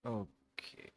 Okay.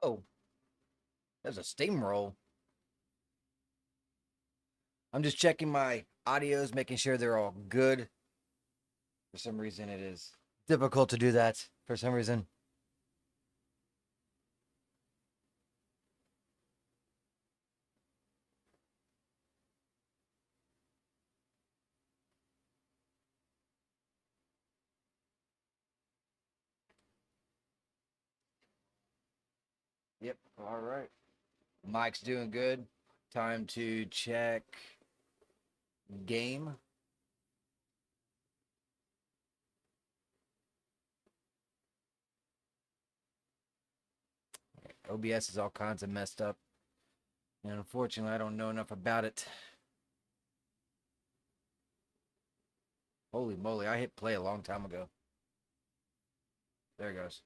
Oh, there's a steamroll. I'm just checking my audios, making sure they're all good. For some reason, it is difficult to do that. For some reason. Yep. All right. Mike's doing good. Time to check game. OBS is all kinds of messed up. And unfortunately, I don't know enough about it. Holy moly, I hit play a long time ago. There it goes.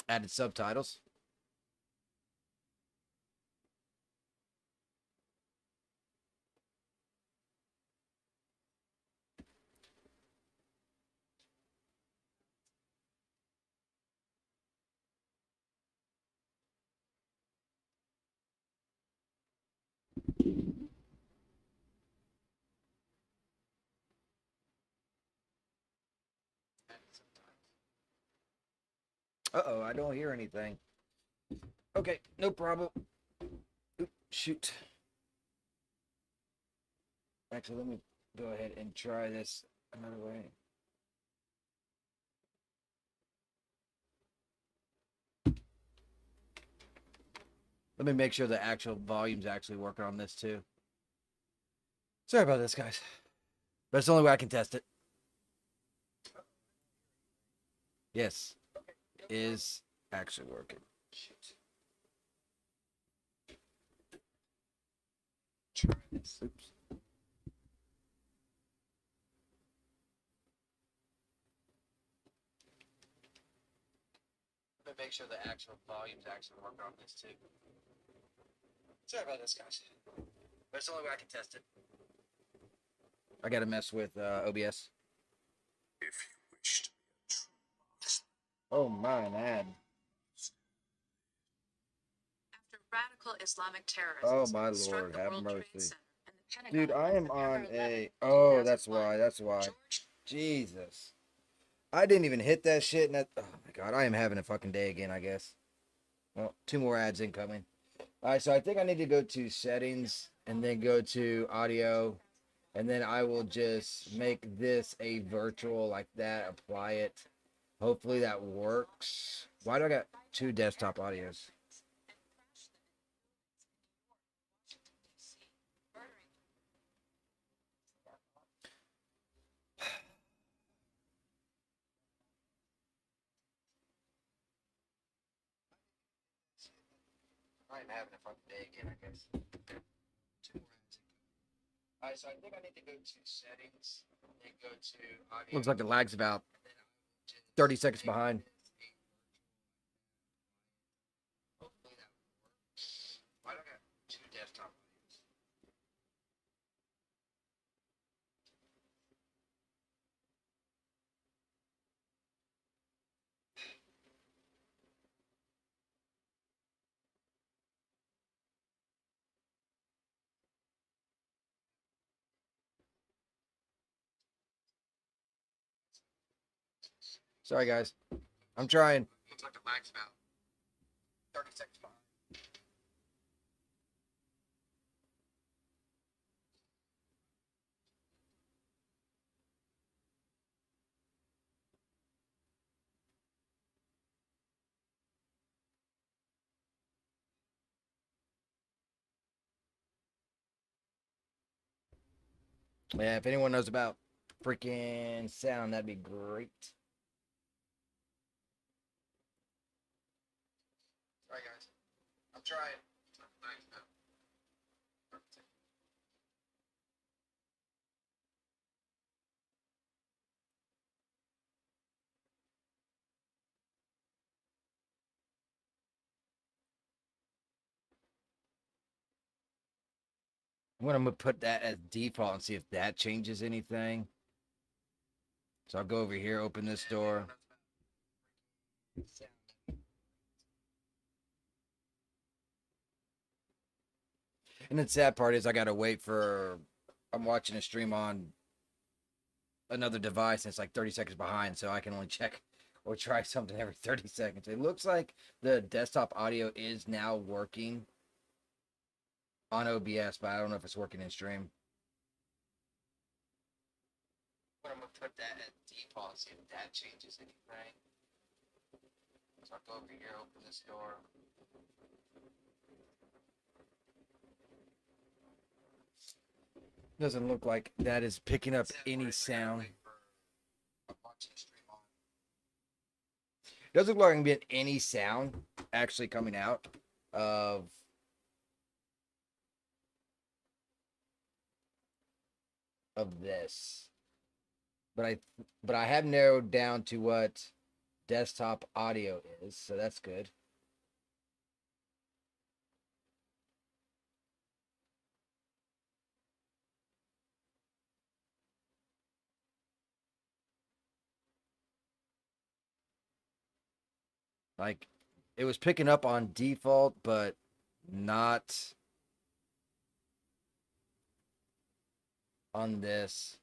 Added subtitles. Uh-oh, I don't hear anything. Okay, no problem. Oop, shoot. Actually, let me go ahead and try this another way. Let me make sure the actual volume's actually working on this too. Sorry about this, guys. But it's the only way I can test it. Yes, is actually working. Shoot. Try this. Oops. Let me make sure the actual volume's actually working on this too. Sorry about this, guys. But it's the only way I can test it. I gotta mess with OBS. If you wish to be a true marksman. Oh my man. After radical Islamic terrorists. Oh my Lord, have mercy. Dude, I am on a. Oh, that's why. That's why. Jesus. I didn't even hit that shit. And that. Oh my God, I am having a fucking day again, I guess. Well, 2 more ads incoming. All right, so I think I need to go to settings and then go to audio. And then I will just make this a virtual like that, apply it. Hopefully that works. Why do I got 2 desktop audios? I'm having a fucking day again, I guess. 2 more ads. Alright, so I think I need to go to settings and go to audio. Looks like it lags about 30 seconds behind. Hopefully that works. Why do I got 2 desktop audios? Sorry, guys. I'm trying. Looks like it lags about 30 seconds behind. Yeah, if anyone knows about freaking sound, that'd be great. Sorry, guys. I'm trying. I'm gonna put that as default and see if that changes anything. So I'll go over here, open this door. And the sad part is I gotta wait for. I'm watching a stream on another device and it's like 30 seconds behind, so I can only check or try something every 30 seconds. It looks like the desktop audio is now working on OBS, but I don't know if it's working in stream. But I'm gonna put that at default, see if that changes anything. So I'll go over here, open this door. Doesn't look like that is picking up any sound. Doesn't look like I can get any sound actually coming out of this. But I have narrowed down to what desktop audio is, so that's good. Like, it was picking up on default, but not on this.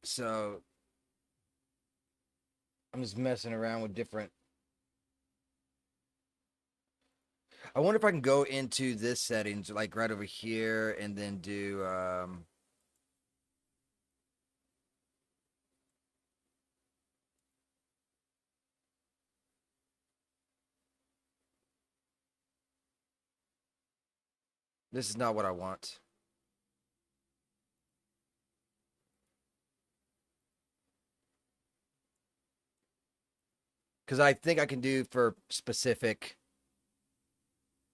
So I'm just messing around with different. I wonder if I can go into this settings, like right over here, and then do this is not what I want. Because I think I can do for specific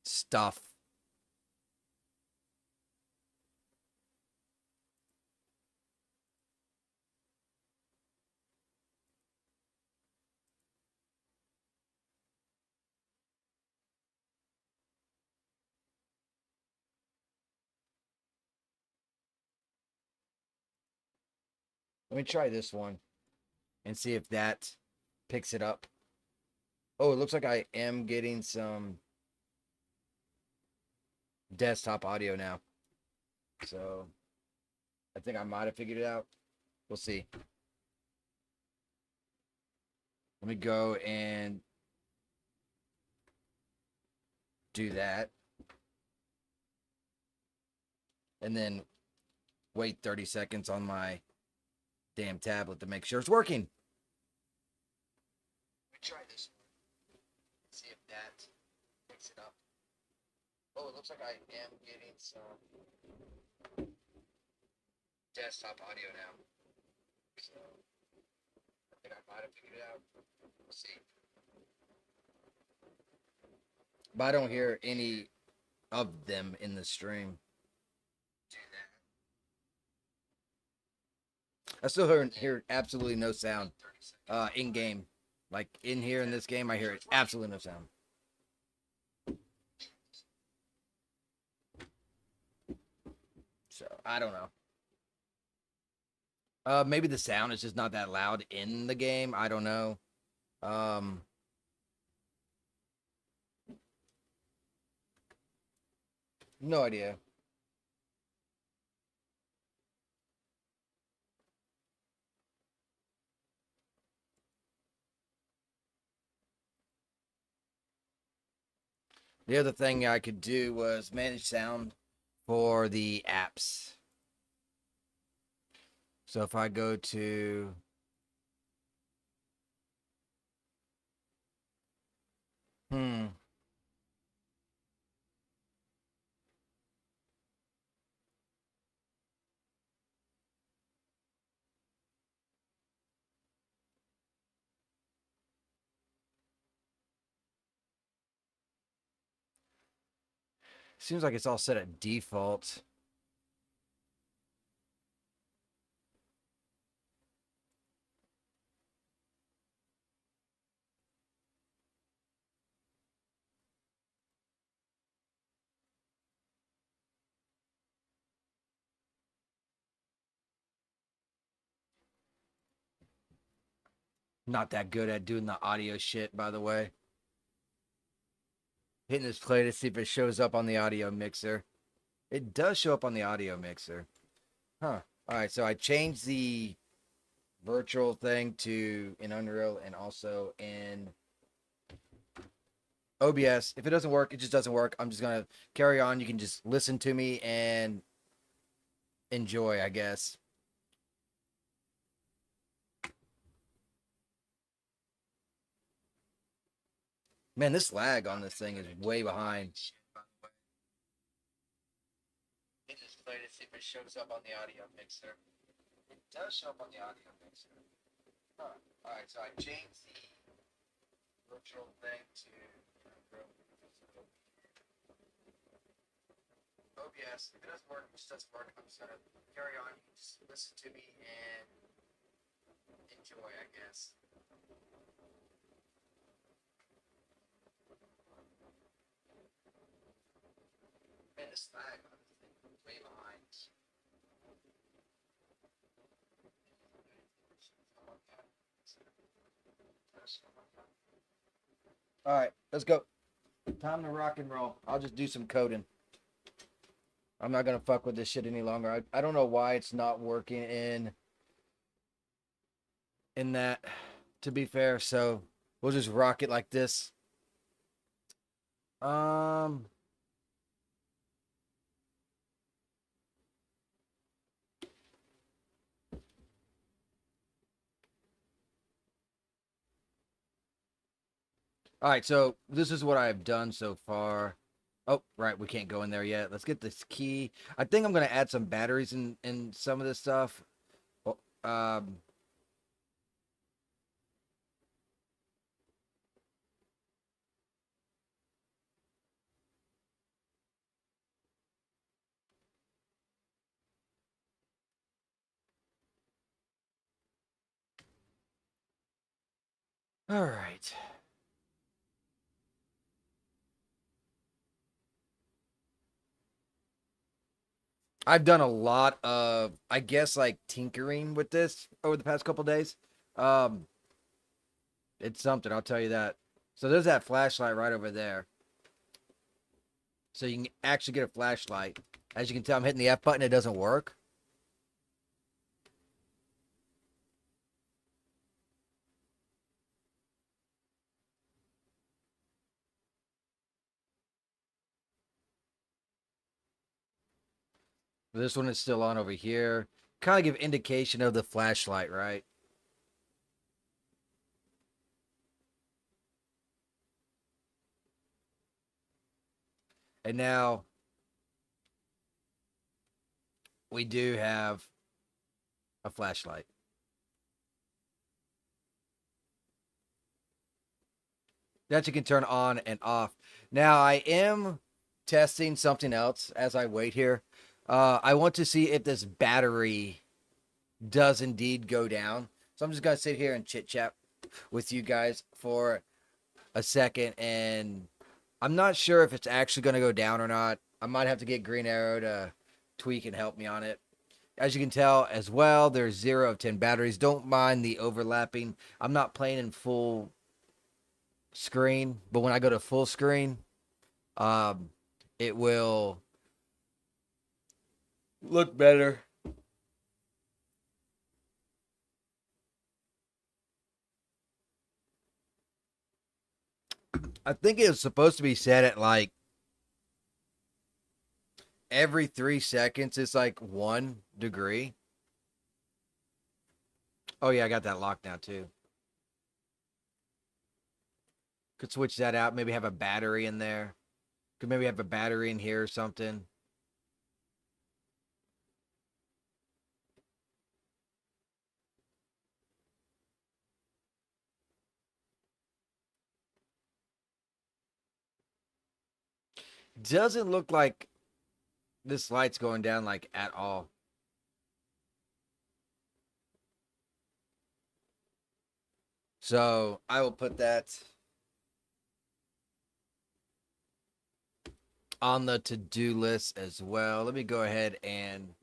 stuff. Let me try this one and see if that picks it up. Oh, it looks like I am getting some desktop audio now. So I think I might have figured it out. We'll see. Let me go and do that. And then wait 30 seconds on my damn tablet to make sure it's working. Let me try this one. See if that picks it up. Oh, it looks like I am getting some desktop audio now. So I think I might have figured it out. We'll see. But I don't hear any of them in the stream. I still hear absolutely no sound in game. Like in here in this game, I hear absolutely no sound. So I don't know. Maybe the sound is just not that loud in the game. I don't know. No idea. The other thing I could do was manage sound for the apps. So if I go to seems like it's all set at default. Not that good at doing the audio shit, by the way. Hitting this play to see if it shows up on the audio mixer. It does show up on the audio mixer. Huh. All right, so I changed the virtual thing to in Unreal and also in OBS. If it doesn't work, it just doesn't work. I'm just going to carry on. You can just listen to me and enjoy, I guess. Man, this lag on this thing is way behind. It just play to see if it shows up on the audio mixer. It does show up on the audio mixer. Huh. Alright, so I changed the virtual thing to OBS. If it doesn't work, it just doesn't work. I'm just gonna carry on. You can just listen to me and enjoy, I guess. Man, this lag on this thing is way behind. All right, let's go. Time to rock and roll. I'll just do some coding. I'm not gonna fuck with this shit any longer. I don't know why it's not working in that, to be fair. So we'll just rock it like this. All right, so this is what I've done so far. Oh, right, we can't go in there yet. Let's get this key. I think I'm gonna add some batteries in some of this stuff. Oh, all right. I've done a lot of, I guess, like tinkering with this over the past couple days. Um, it's something, I'll tell you that. So there's that flashlight right over there. So you can actually get a flashlight. As you can tell, I'm hitting the F button. It doesn't work. This one is still on over here. Kind of give indication of the flashlight, right? And now we do have a flashlight. That you can turn on and off. Now I am testing something else as I wait here. I want to see if this battery does indeed go down. So I'm just going to sit here and chit chat with you guys for a second. And I'm not sure if it's actually going to go down or not. I might have to get Green Arrow to tweak and help me on it. As you can tell as well, there's 0 of 10 batteries. Don't mind the overlapping. I'm not playing in full screen, but when I go to full screen, it will look better. I think it was supposed to be set at like every 3 seconds. It's like 1 degree. Oh yeah, I got that locked now too. Could switch that out. Maybe have a battery in there. Could maybe have a battery in here or something. Doesn't look like this light's going down like at all. So I will put that on the to-do list as well. Let me go ahead and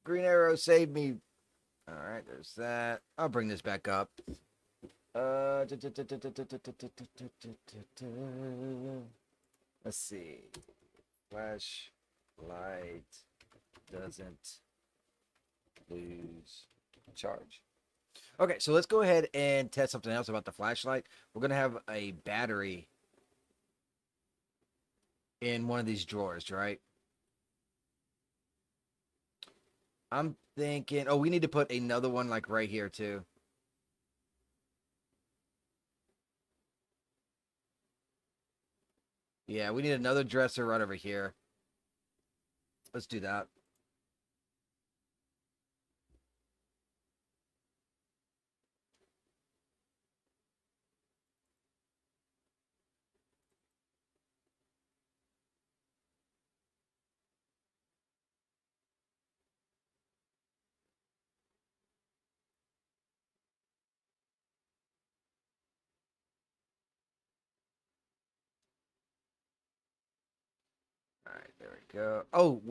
Green Arrow save me. All right, there's that. I'll bring this back up. Let's see. Flashlight doesn't lose charge. Okay, so let's go ahead and test something else about the flashlight. We're gonna have a battery in one of these drawers, right? I'm thinking, oh, we need to put another one like right here too. Yeah, we need another dresser right over here. Let's do that. All right, there we go. Oh,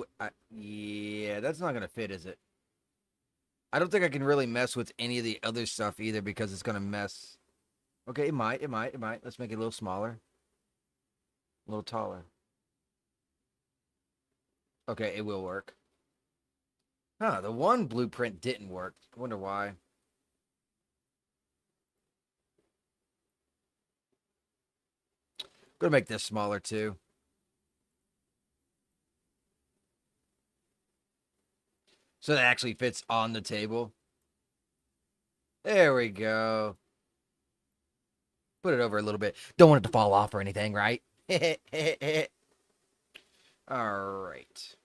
yeah, that's not gonna fit, is it? I don't think I can really mess with any of the other stuff either because it's gonna mess. Okay, it might, it might, it might. Let's make it a little smaller, a little taller. Okay, it will work. Huh, the one blueprint didn't work. I wonder why. Gonna make this smaller too. So that actually fits on the table. There we go. Put it over a little bit. Don't want it to fall off or anything, right? All right.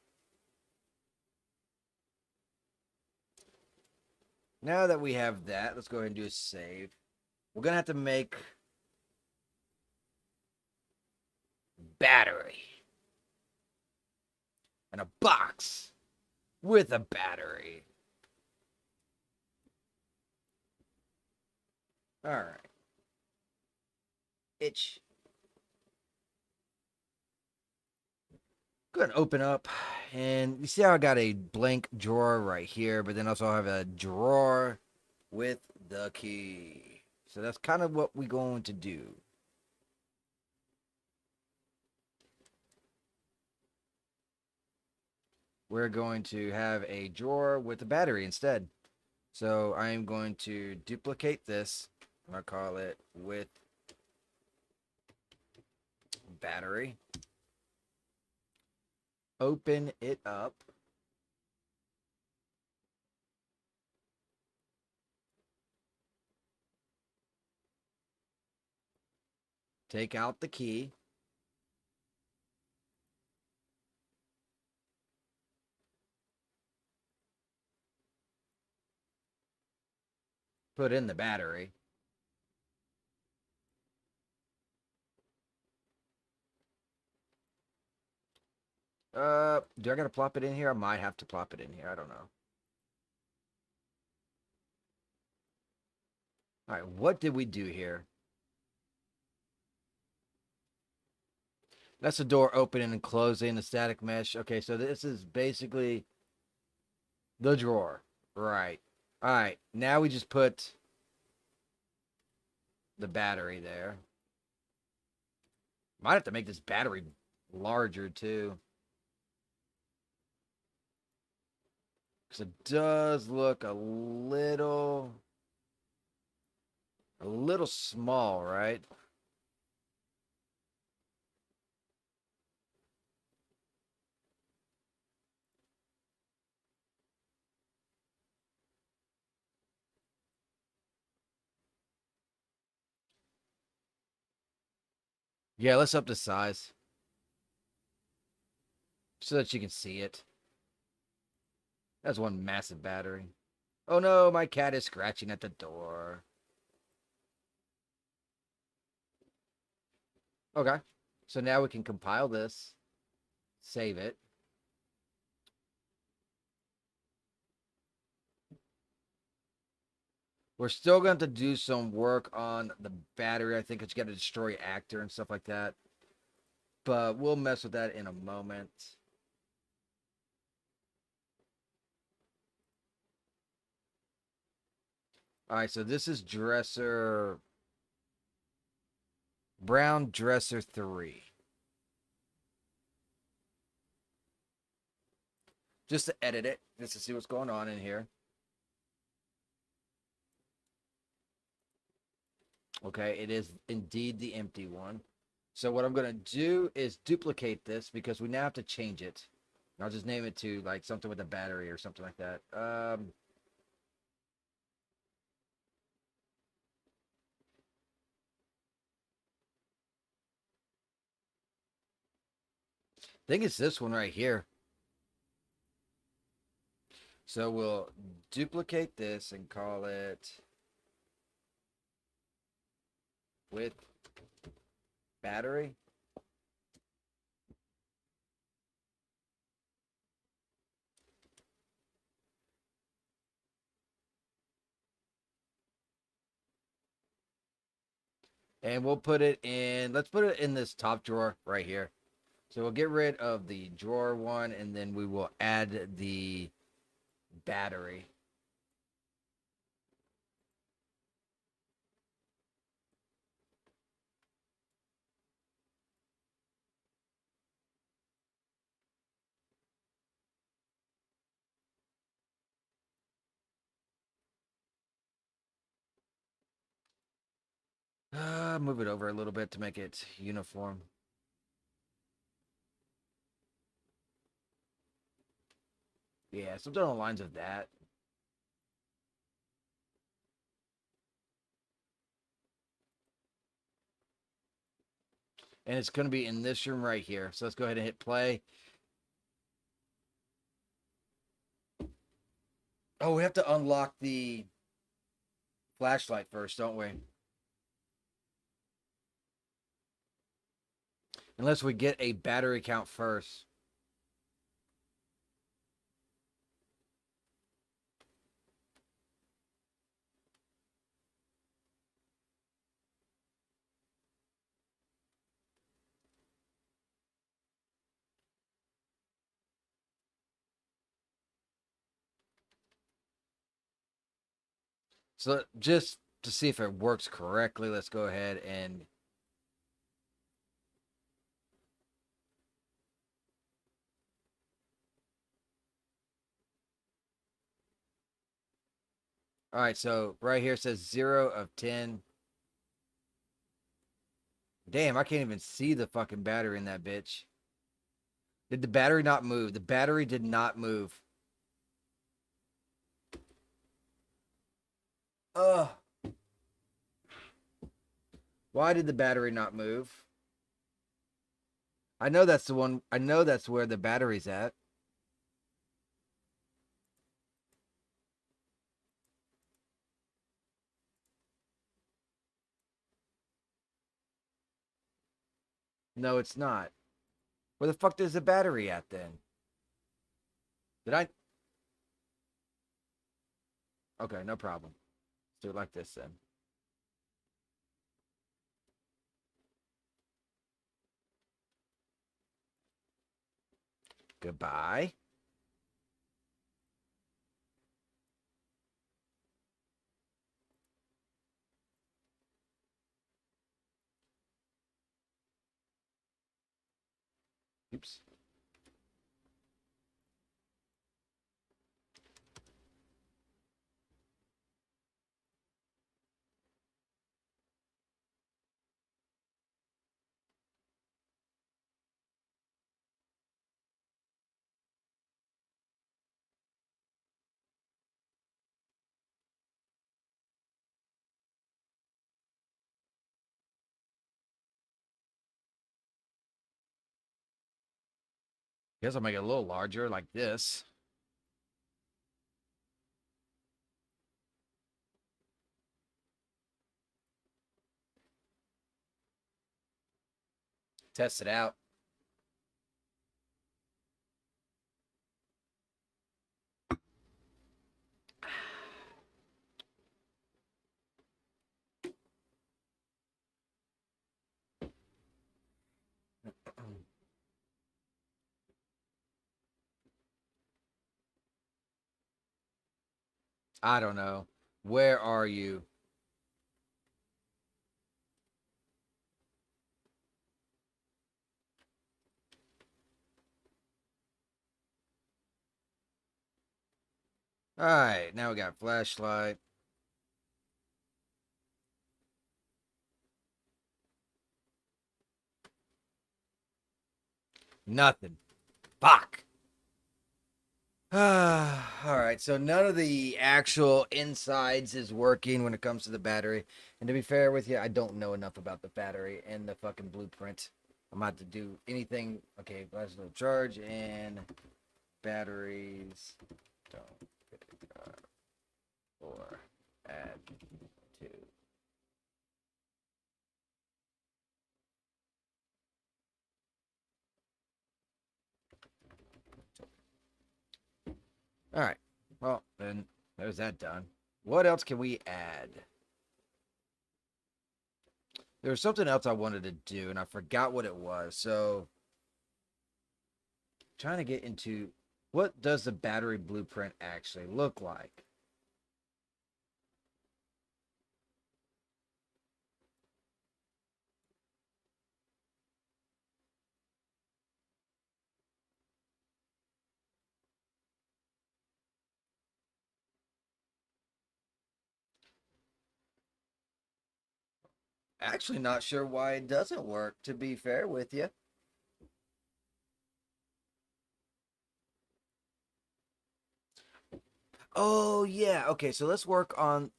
Now that we have that, let's go ahead and do a save. We're going to have to make battery and a box with a battery. All right. Itch. Go ahead and open up. And you see how I got a blank drawer right here, but then also I have a drawer with the key. So that's kind of what we're going to do. We're going to have a drawer with a battery instead. So I'm going to duplicate this. I'll call it with battery. Open it up. Take out the key. Put in the battery. Do I gotta plop it in here? I might have to plop it in here. I don't know. All right, what did we do here? That's the door opening and closing, the static mesh. Okay, so this is basically the drawer. Right. All right, now we just put the battery there. Might have to make this battery larger too. Because it does look a little small, right? Yeah, let's up the size so that you can see it. That's one massive battery. Oh no, my cat is scratching at the door. Okay. So now we can compile this, save it. We're still going to have to do some work on the battery. I think it's got to destroy actor and stuff like that. But we'll mess with that in a moment. All right, so this is dresser Brown Dresser 3. Just to edit it, just to see what's going on in here. Okay, it is indeed the empty one. So what I'm going to do is duplicate this because we now have to change it. I'll just name it to like something with a battery or something like that. I think it's this one right here. So we'll duplicate this and call it with battery. And we'll put it in, let's put it in this top drawer right here. So we'll get rid of the drawer one and then we will add the battery. Move it over a little bit to make it uniform. Yeah, something on the lines of that. And it's going to be in this room right here. So let's go ahead and hit play. Oh, we have to unlock the flashlight first, don't we? Unless we get a battery count first. So just to see if it works correctly, let's go ahead and all right, so right here it says 0 of 10. Damn, I can't even see the fucking battery in that bitch. Did the battery not move? The battery did not move. Ugh. Why did the battery not move? I know that's the one. I know that's where the battery's at. No, it's not. Where the fuck is the battery at then? Did I? Okay, no problem. Let's do it like this then. Goodbye. Oops. Guess I'll make it a little larger like this. Test it out. I don't know. Where are you? All right, now we got flashlight. Nothing. Fuck. All right, so none of the actual insides is working when it comes to the battery. And to be fair with you, I don't know enough about the battery and the fucking blueprint. I'm about to do anything. Okay, last little charge and batteries. Don't or add to. All right. Well, then there's that done. What else can we add? There was something else I wanted to do, and I forgot what it was. So, trying to get into what does the battery blueprint actually look like? Actually, not sure why it doesn't work, to be fair with you. Oh, yeah. Okay, so let's work on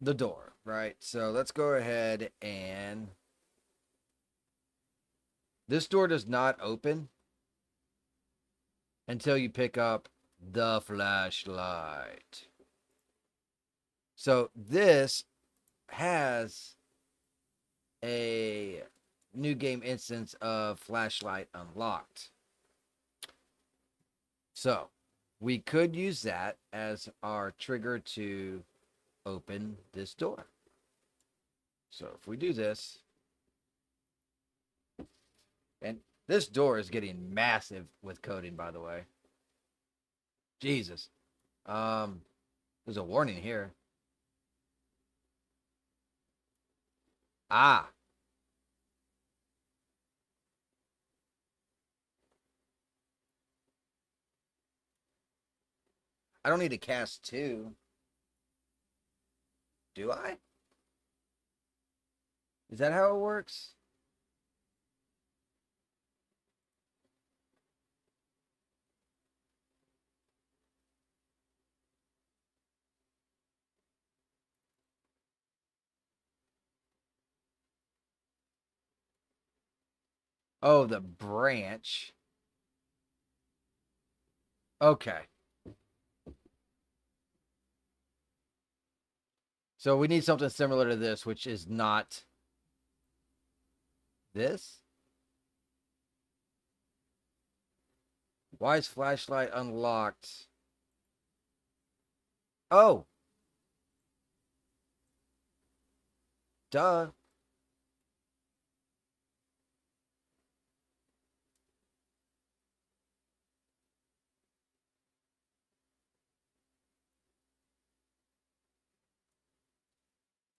the door, right? So let's go ahead and. This door does not open until you pick up the flashlight. So this has a new game instance of flashlight unlocked. So we could use that as our trigger to open this door. So if we do this, and this door is getting massive with coding, by the way. Jesus. There's a warning here. Ah. I don't need to cast two. Do I? Is that how it works? Oh, the branch. Okay. So we need something similar to this, which is not this. Why is flashlight unlocked? Oh. Duh.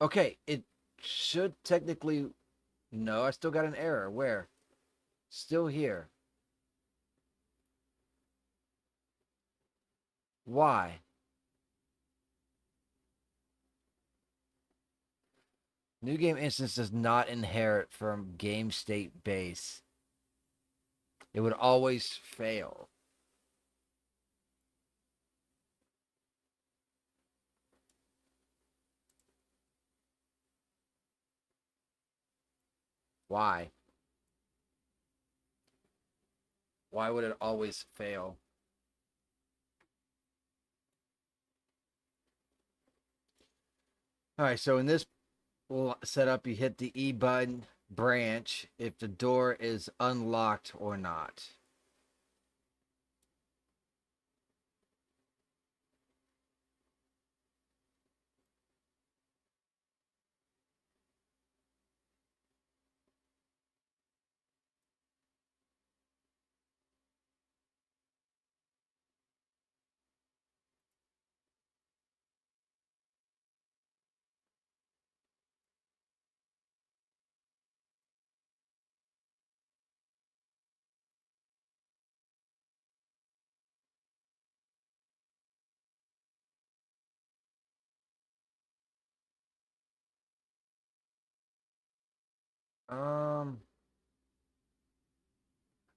Okay, it should technically. No, I still got an error. Where? Still here. Why? New game instance does not inherit from game state base. It would always fail. Why? Why would it always fail? All right, so in this setup, you hit the E button branch if the door is unlocked or not.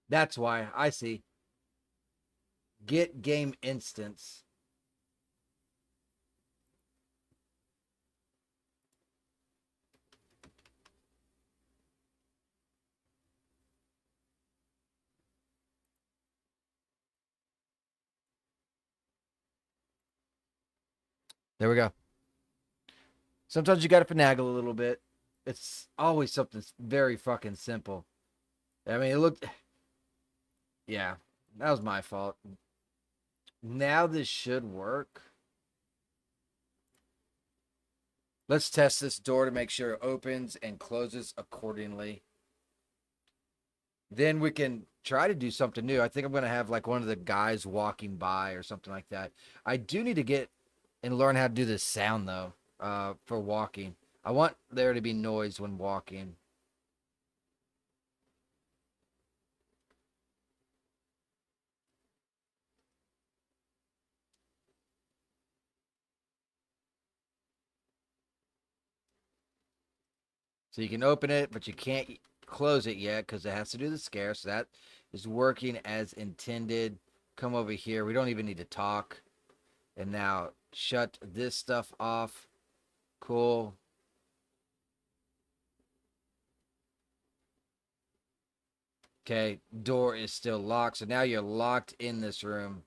That's why. I see. Get game instance. There we go. Sometimes you got to finagle a little bit. It's always something very fucking simple. I mean, it looked. Yeah, that was my fault. Now this should work. Let's test this door to make sure it opens and closes accordingly. Then we can try to do something new. I think I'm going to have like one of the guys walking by or something like that. I do need to get and learn how to do this sound though, for walking. I want there to be noise when walking. So you can open it, but you can't close it yet because it has to do the scare. So that is working as intended. Come over here. We don't even need to talk. And now shut this stuff off. Cool. Okay, door is still locked. So now you're locked in this room.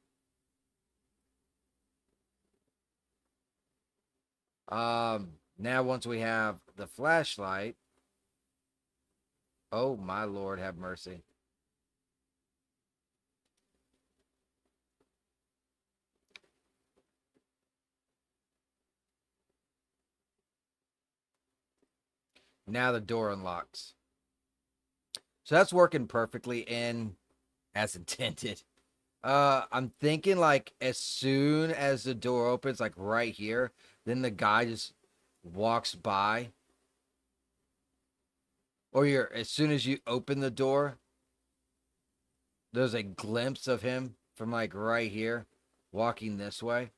Now once we have the flashlight. Oh my Lord, have mercy. Now the door unlocks. So that's working perfectly in as intended. I'm thinking like as soon as the door opens, like right here, then the guy just walks by. Or as soon as you open the door, there's a glimpse of him from like right here, walking this way.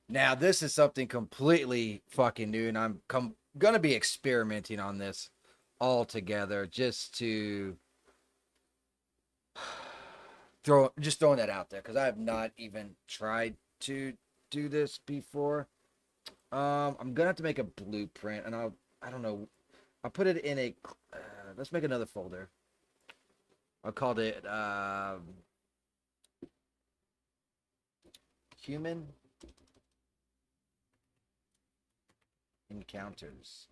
Now this is something completely fucking new, and I'm gonna be experimenting on this all together just to throwing that out there because I have not even tried to do this before. I'm gonna have to make a blueprint, and I don't know. I'll put it in a. Let's make another folder. I'll call it human encounters.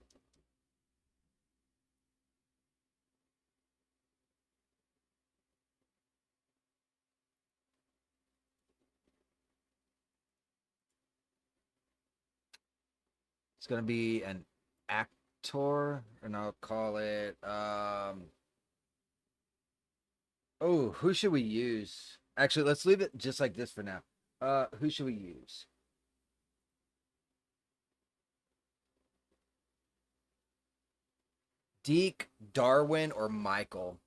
It's gonna be an actor, and I'll call it. Oh, who should we use? Actually, let's leave it just like this for now. Who should we use? Deke, Darwin, or Michael?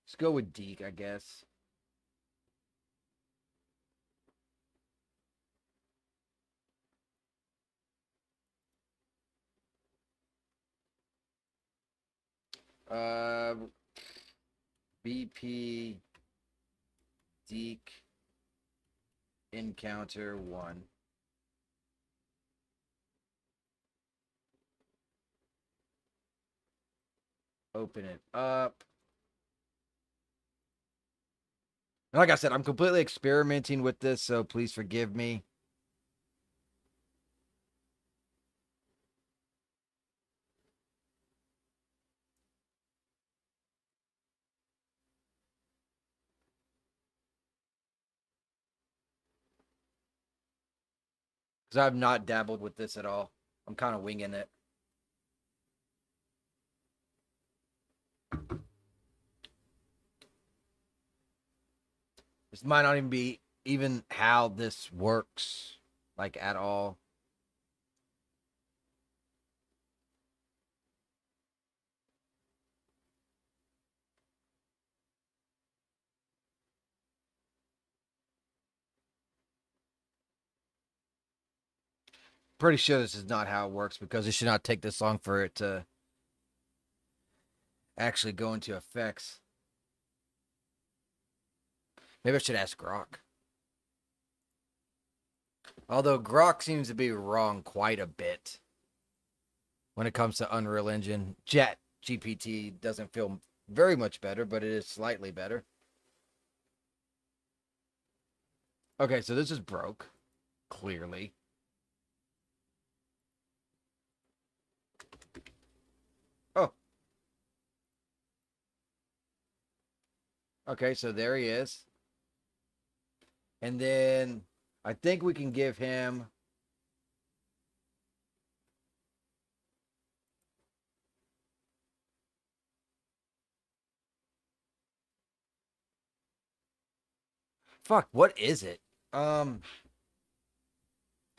Let's go with Deke, I guess. Uh, BP Deke Encounter 1. Open it up. And like I said, I'm completely experimenting with this, so please forgive me. Because I've not dabbled with this at all. I'm kind of winging it. This might not even be even how this works. like at all. Pretty sure this is not how it works because it should not take this long for it to actually go into effects. Maybe I should ask Grok. Although Grok seems to be wrong quite a bit when it comes to Unreal Engine. Jet GPT doesn't feel very much better, but it is slightly better. Okay, so this is broke, clearly. Oh. Okay, so there he is. And then I think we can give him fuck, what is it? Um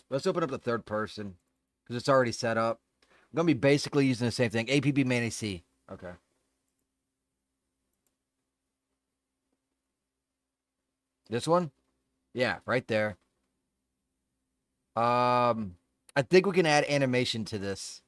let's open up the third person because it's already set up. I'm gonna be basically using the same thing. APB Manny C. Okay. This one? Yeah, right there. I think we can add animation to this.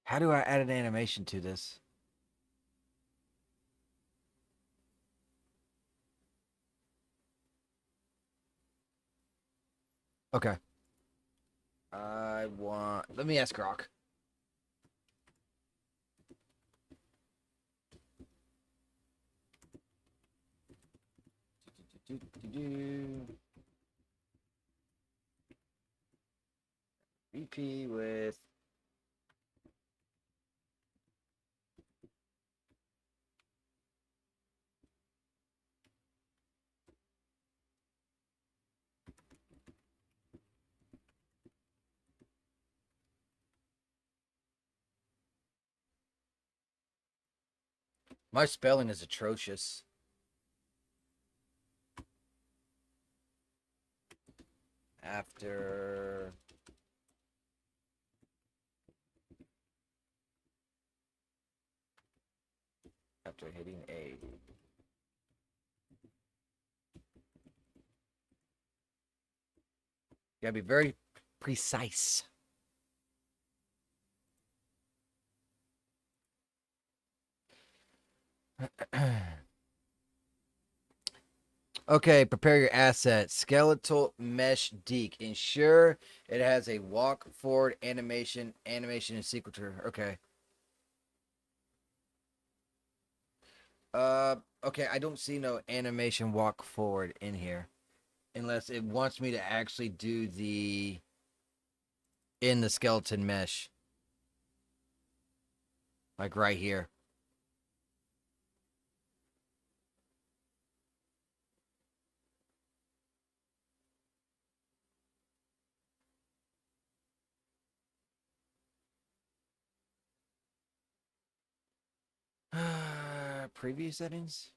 How do I add an animation to this? Okay. Let me ask Grok. VP with my spelling is atrocious. After hitting A. You gotta be very precise. Okay, prepare your asset. Skeletal mesh deke. Ensure it has a walk forward animation and sequencer. Okay. Okay, I don't see no animation walk forward in here. Unless it wants me to actually do the in the skeleton mesh. Like right here. Preview settings.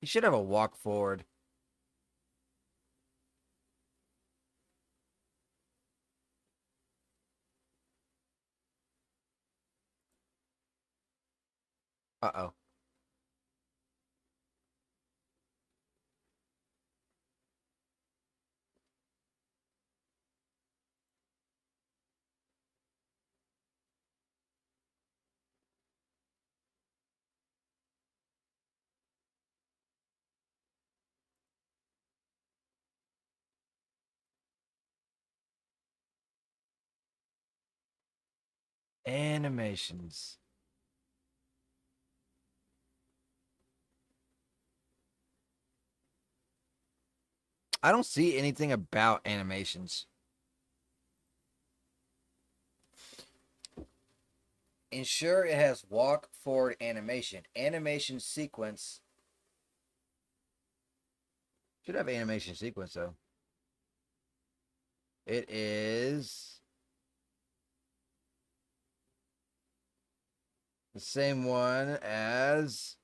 You should have a walk forward. Uh-oh. Animations. I don't see anything about animations. Ensure it has walk forward animation. Animation sequence. Should have animation sequence though. It is the same one as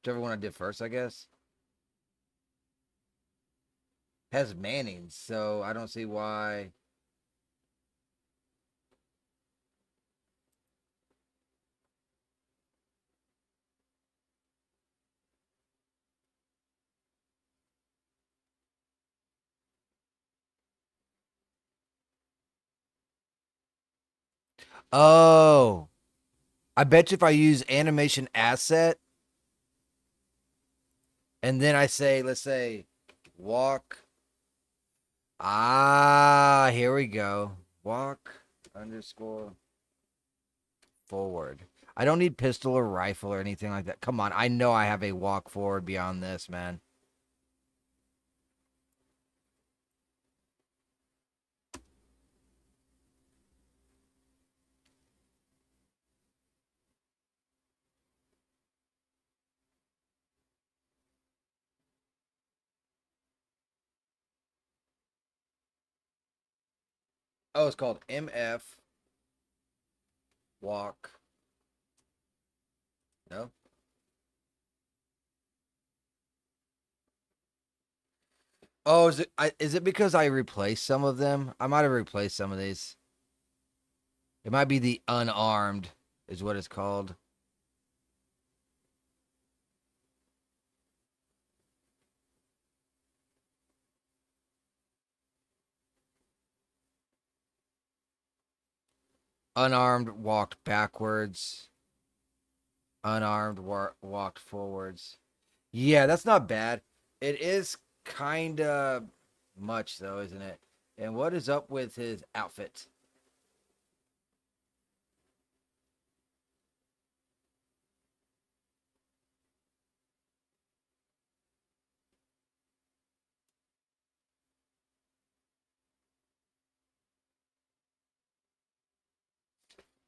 whichever one I did first, I guess. Has Manning, so I don't see why. Oh, I bet you if I use animation asset and then I say, let's say, walk. Ah, here we go. Walk underscore forward. I don't need pistol or rifle or anything like that. Come on, I know I have a walk forward beyond this, man. Oh, it's called MF walk. No. Oh, is it because I replaced some of them? I might have replaced some of these. It might be the unarmed is what it's called. Unarmed walked backwards. Unarmed walked forwards. Yeah, that's not bad. It is kind of much though, isn't it? And what is up with his outfit?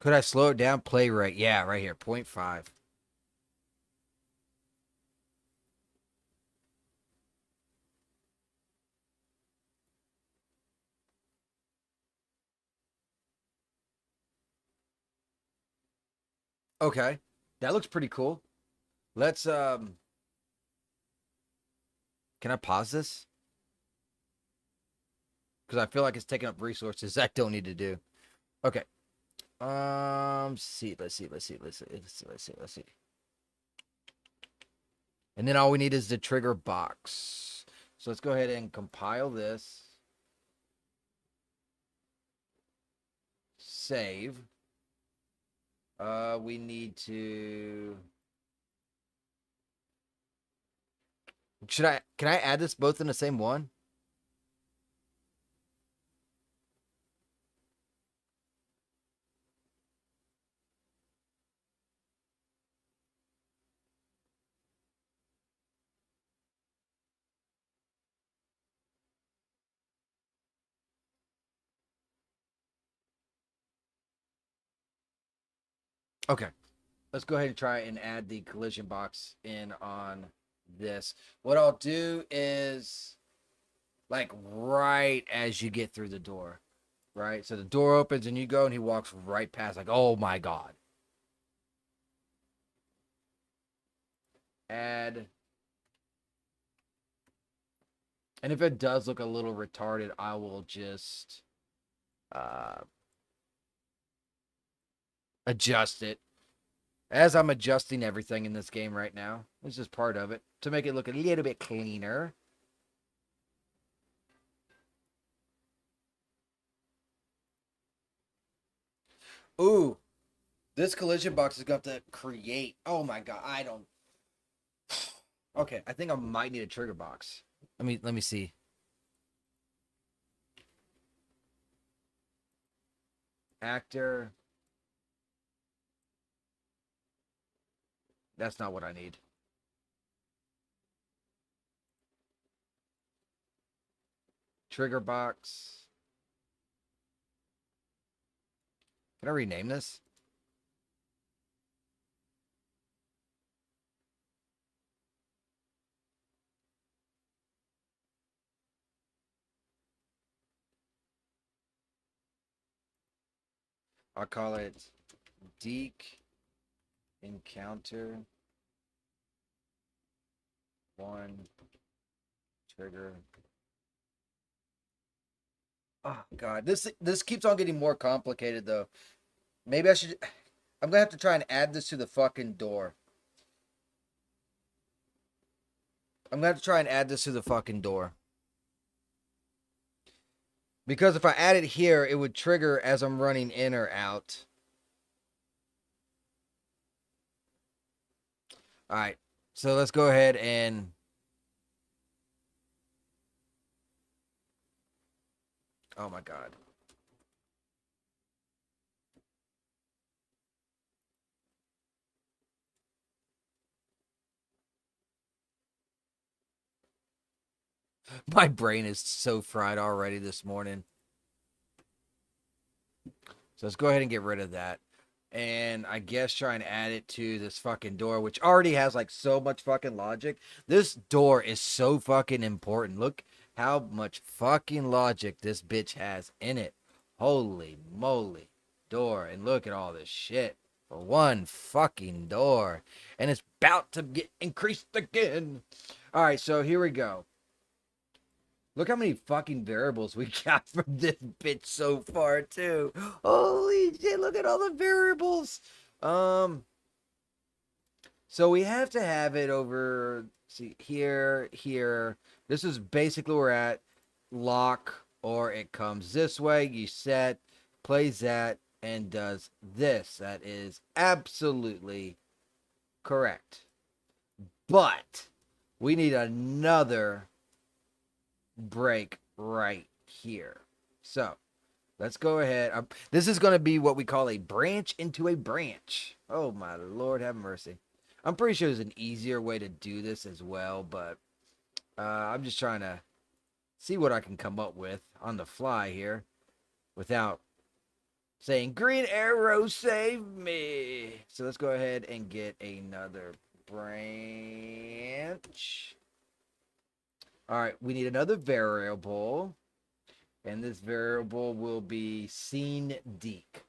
Could I slow it down? Play rate. Yeah, right here. 0.5. Okay. That looks pretty cool. Let's can I pause this? Because I feel like it's taking up resources I don't need to do. Okay. See, let's see. And then all we need is the trigger box. So let's go ahead and compile this. Save. We need to. Can I add this both in the same one? Okay. Let's go ahead and try and add the collision box in on this. What I'll do is like right as you get through the door, right? So the door opens and you go and he walks right past, like, oh my God. Add. And if it does look a little retarded, I will just uh, adjust it. As I'm adjusting everything in this game right now, this is part of it to make it look a little bit cleaner. Ooh, this collision box is going to create. Oh my God, I don't. Okay, I think I might need a trigger box. Let me see. Actor. That's not what I need. Trigger box. Can I rename this? I'll call it Deke Encounter 1 Trigger. Oh God, this keeps on getting more complicated though. Maybe I should. I'm gonna have to try and add this to the fucking door. I'm gonna have to try and add this to the fucking door. Because if I add it here, it would trigger as I'm running in or out. All right, so let's go ahead and. Oh my God. My brain is so fried already this morning. So let's go ahead and get rid of that. And I guess try and add it to this fucking door, which already has like so much fucking logic. This door is so fucking important. Look how much fucking logic this bitch has in it. Holy moly. Door. And look at all this shit for one fucking door. And it's about to get increased again. All right, so here we go. Look how many fucking variables we got from this bitch so far, too. Holy shit, look at all the variables. So we have to have it over, see, here, here. This is basically where we're at. Lock, or it comes this way. You set, plays that, and does this. That is absolutely correct. But we need another break right here. So let's go ahead. This is going to be what we call a branch into a branch. Oh my Lord, have mercy. I'm pretty sure there's an easier way to do this as well, but I'm just trying to see what I can come up with on the fly here without saying green arrow save me. So let's go ahead and get another branch. All right, we need another variable, and this variable will be scene Deke.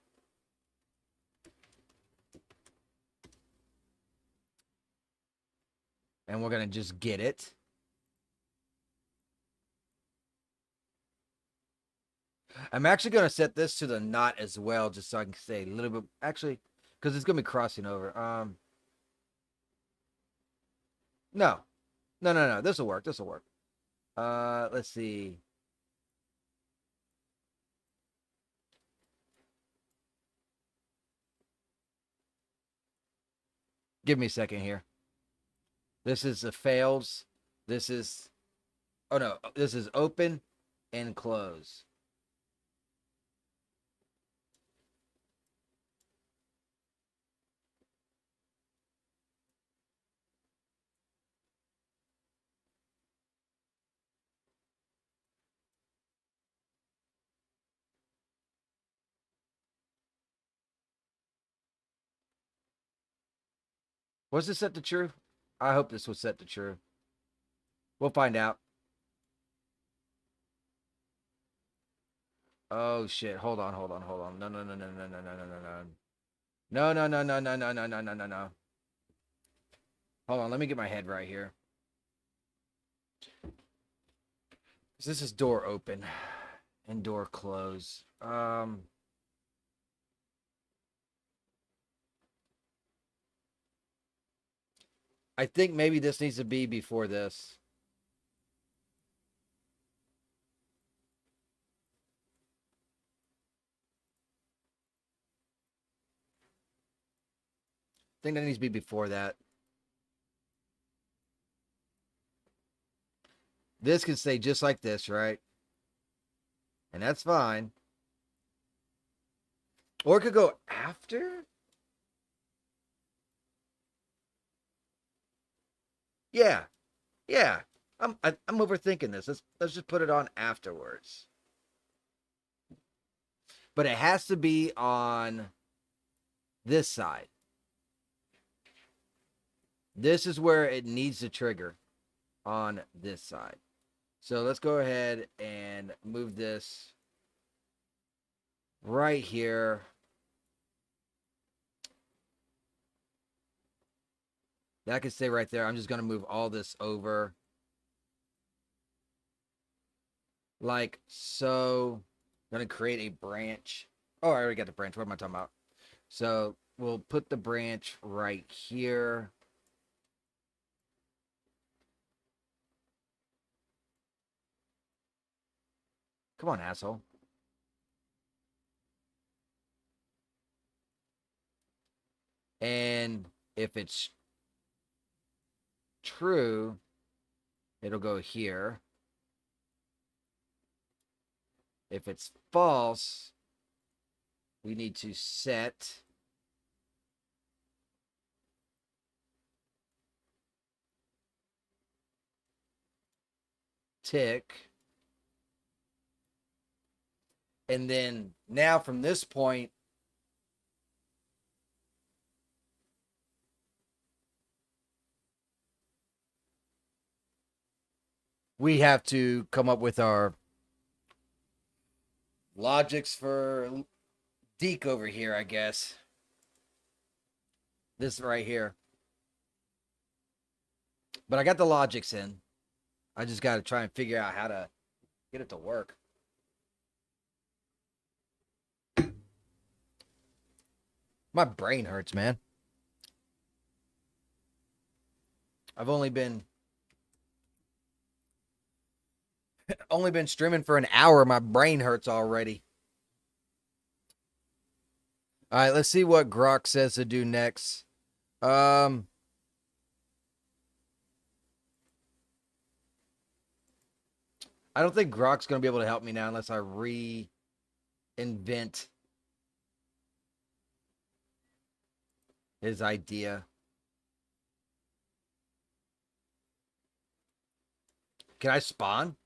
And we're going to just get it. I'm actually going to set this to the not as well, just so I can say a little bit, actually, because it's going to be crossing over. No, this will work, let's see. Give me a second here. This is the fails. This is, oh no, this is open and close. Was this set to true? I hope this was set to true. We'll find out. Oh shit! Hold on. No. No. Hold on. Let me get my head right here. This is door open and door close. I think maybe this needs to be before this. I think that needs to be before that. This can stay just like this, right? And that's fine. Or it could go after. Yeah, yeah. I'm overthinking this. Let's just put it on afterwards. But it has to be on this side. This is where it needs to trigger, on this side. So let's go ahead and move this right here. That can stay right there. I'm just going to move all this over. Like so. I'm going to create a branch. Oh, I already got the branch. What am I talking about? So we'll put the branch right here. Come on, asshole. And if it's true, it'll go here. If it's false, we need to set tick. And then now from this point, we have to come up with our logics for Deke over here, I guess. This right here. But I got the logics in. I just got to try and figure out how to get it to work. My brain hurts, man. I've only been streaming for an hour. My brain hurts already. All right, let's see what Grok says to do next. I don't think Grok's going to be able to help me now unless I reinvent his idea. Can I spawn?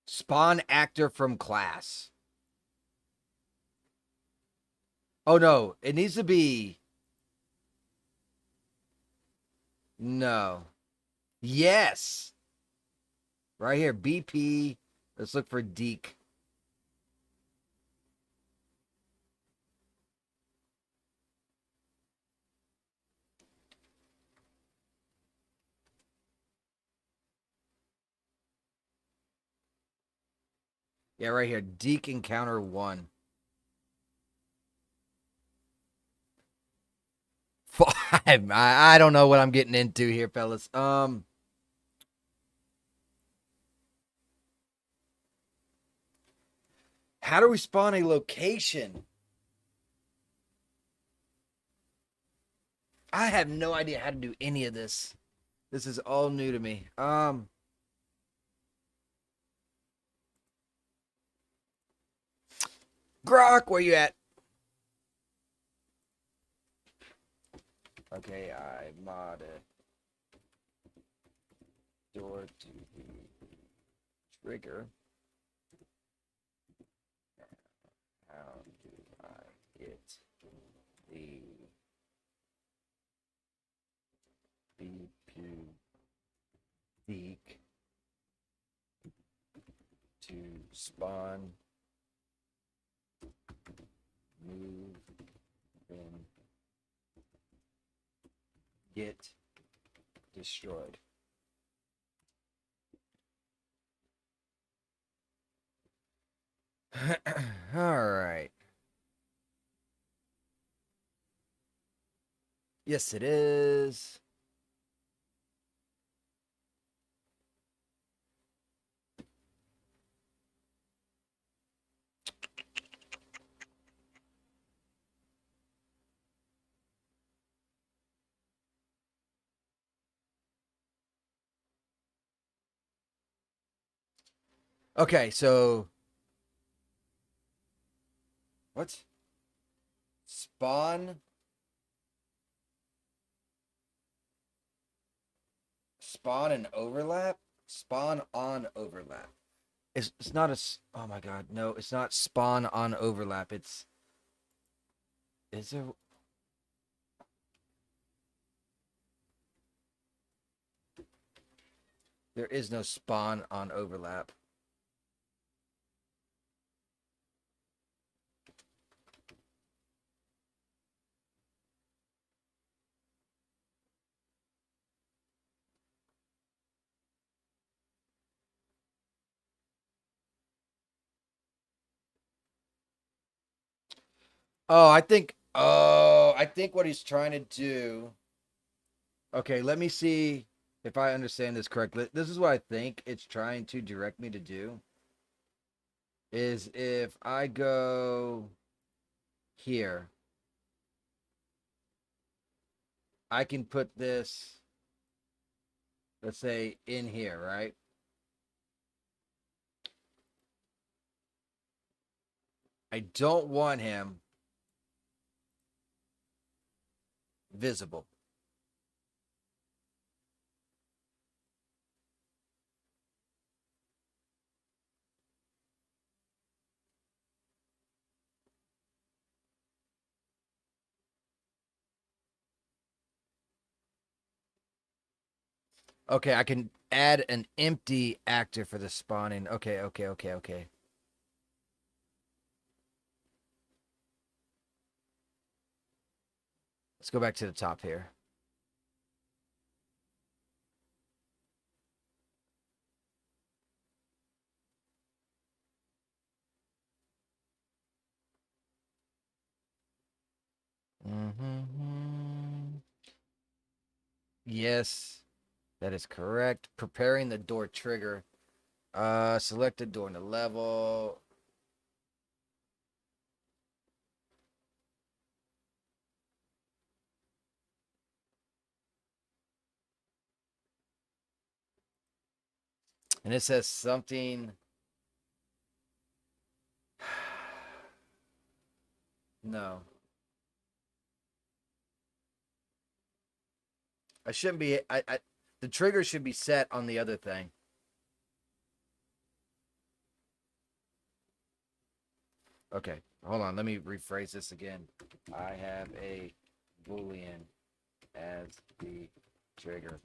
Spawn actor from class. Oh, no. It needs to be... No. Yes. Right here. BP. Let's look for Deke. Yeah, right here. Deke Encounter 1. Five. I don't know what I'm getting into here, fellas. How do we spawn a location? I have no idea how to do any of this. This is all new to me. Grok, where you at? Okay, I modded door to the trigger. How do I get the BP Deke to spawn, move, then get destroyed? All right. Yes, it is. Okay, so what? spawn and overlap? Spawn on overlap. It's not oh my god, no, it's not spawn on overlap. Is there there is no spawn on overlap. I think what he's trying to do. Okay, let me see if I understand this correctly. This is what I think it's trying to direct me to do. Is if I go here, I can put this, let's say, in here, right? I don't want him visible. Okay, I can add an empty actor for the spawning. Okay. Let's go back to the top here. Yes, that is correct. Preparing the door trigger. Select the door in the level. And it says something. No. I shouldn't be. The trigger should be set on the other thing. Okay, hold on. Let me rephrase this again. I have a Boolean as the trigger.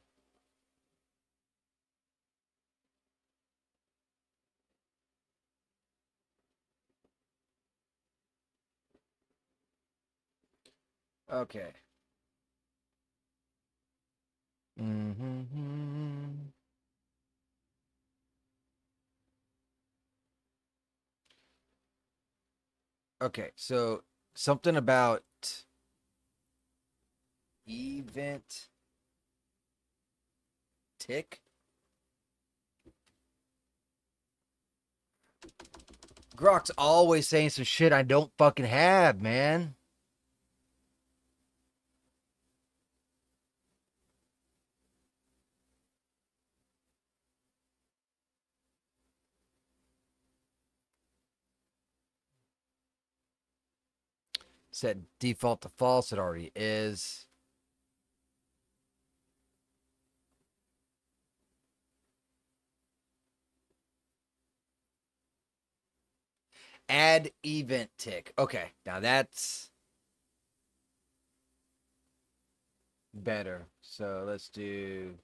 Okay. Okay, so something about event tick. Grok's always saying some shit I don't fucking have, man. Set default to false. It already is. Add event tick. Okay, now that's better. So let's do.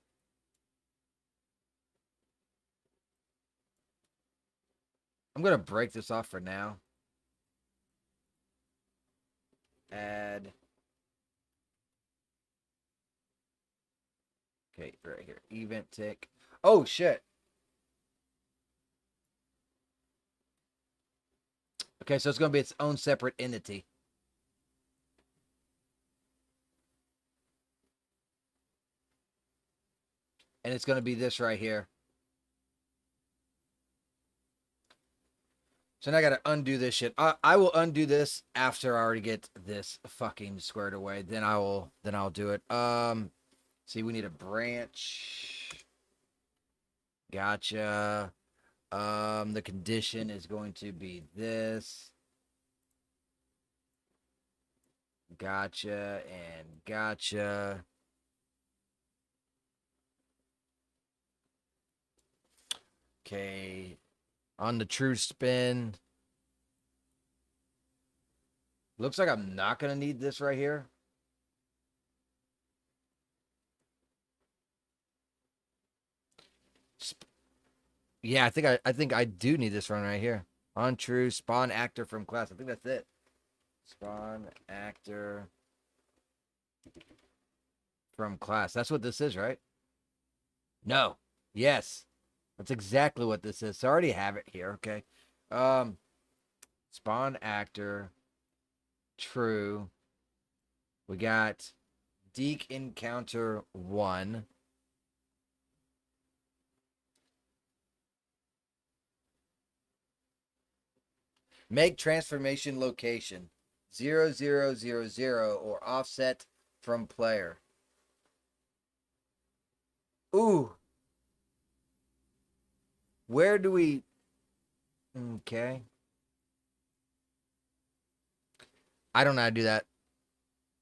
I'm going to break this off for now. Add. Okay, right here. Event tick. Oh, shit. Okay, so it's going to be its own separate entity. And it's going to be this right here. So now I got to undo this shit. I will undo this after I already get this fucking squared away. Then I'll do it. See, we need a branch. Gotcha. The condition is going to be this. Gotcha and gotcha. Okay. On the true spin. Looks like I'm not going to need this right here. Yeah, I think I do need this one right here. On true, spawn actor from class. I think that's it. Spawn actor from class. That's what this is, right? No. Yes. That's exactly what this is. So I already have it here, okay? Spawn actor. True. We got Deke Encounter 1. Make transformation location 0000 or offset from player. Ooh. Where do we... Okay. I don't know how to do that.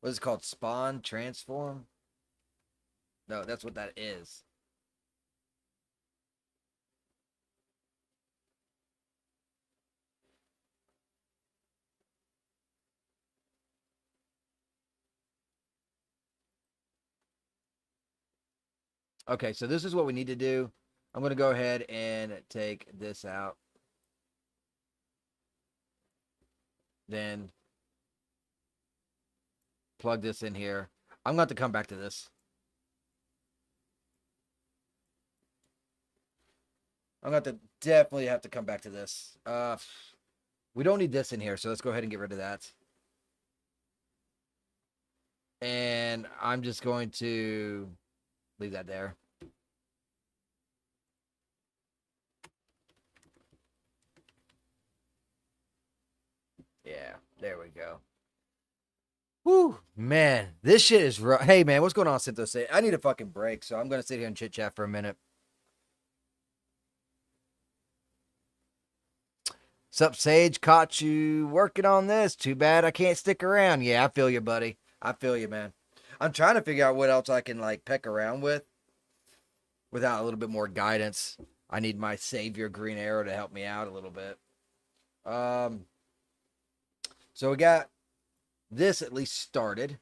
What is it called? Spawn transform? No, that's what that is. Okay, so this is what we need to do. I'm going to go ahead and take this out. Then plug this in here. I'm going to have to come back to this. I'm going to definitely have to come back to this. We don't need this in here, so let's go ahead and get rid of that. And I'm just going to leave that there. Yeah, there we go. Whew, man, this shit is rough. Hey, man, what's going on, Synthos? I need a fucking break, so I'm going to sit here and chit-chat for a minute. Sup, Sage? Caught you working on this. Too bad I can't stick around. Yeah, I feel you, buddy. I feel you, man. I'm trying to figure out what else I can, like, peck around with without a little bit more guidance. I need my savior Green Arrow to help me out a little bit. So we got this at least started.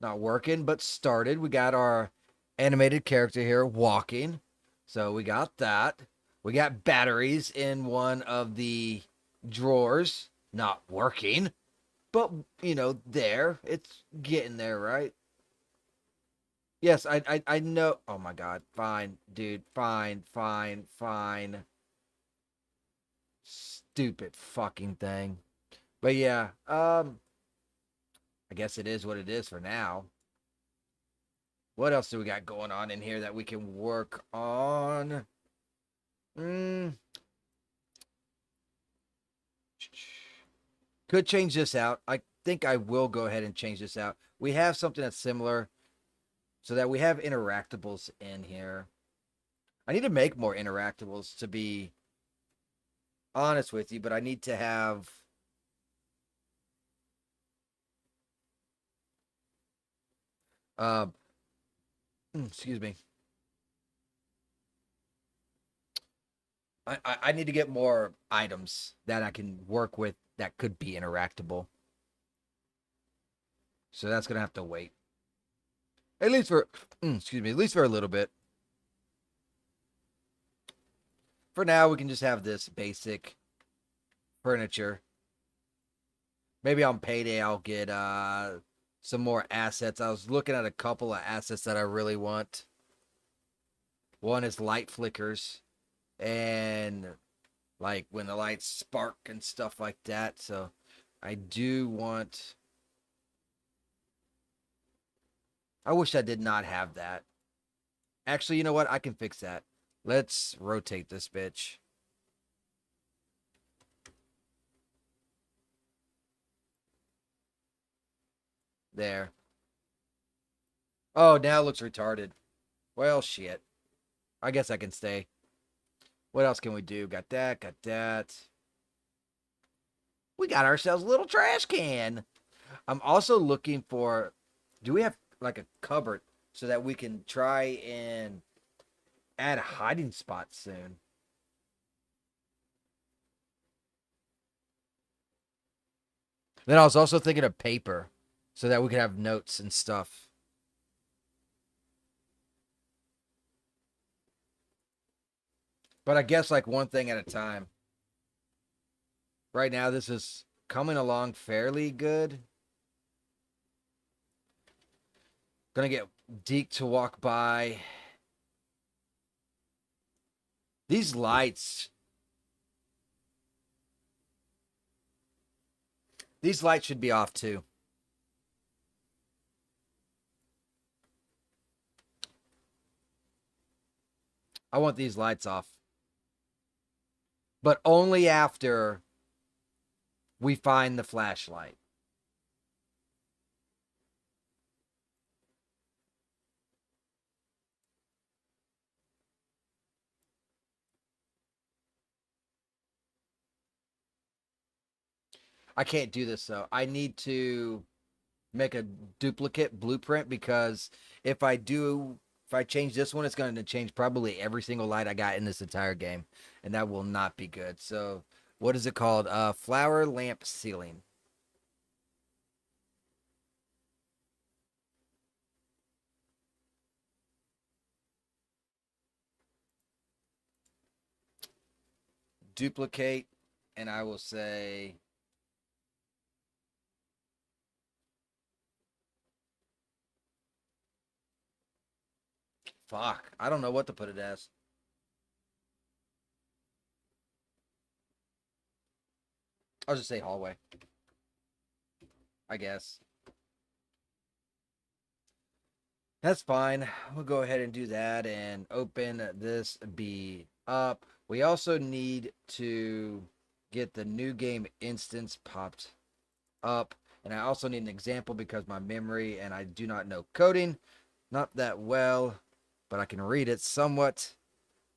Not working, but started. We got our animated character here walking. So we got that. We got batteries in one of the drawers. Not working. But, you know, there. It's getting there, right? Yes, I know. Oh, my God. Fine, dude. Fine. Stupid fucking thing. But, yeah. I guess it is what it is for now. What else do we got going on in here that we can work on? Could change this out. I think I will go ahead and change this out. We have something that's similar so that we have interactables in here. I need to make more interactables, to be honest with you, but I need to have... excuse me. I need to get more items that I can work with that could be interactable. So that's going to have to wait. At least for, excuse me, at least for a little bit. For now, we can just have this basic furniture. Maybe on payday, I'll get some more assets. I was looking at a couple of assets that I really want. One is light flickers. And like when the lights spark and stuff like that. So I do want... I wish I did not have that. Actually, you know what? I can fix that. Let's rotate this bitch. There. Oh, now it looks retarded. Well, shit. I guess I can stay. What else can we do? Got that, got that. We got ourselves a little trash can. I'm also looking for, do we have like a cupboard so that we can try and add a hiding spot soon? Then I was also thinking of paper so that we could have notes and stuff. But I guess like one thing at a time. Right now, this is coming along fairly good. Gonna get Deke to walk by. These lights. These lights should be off too. I want these lights off. But only after we find the flashlight. I can't do this though. I need to make a duplicate blueprint because if I change this one, it's going to change probably every single light I got in this entire game, and that will not be good. So, what is it called? Flower lamp ceiling. Duplicate, and I will say fuck. I don't know what to put it as. I'll just say hallway. I guess. That's fine. We'll go ahead and do that and open this B up. We also need to get the new game instance popped up. And I also need an example because my memory and I do not know coding. Not that well, but I can read it somewhat.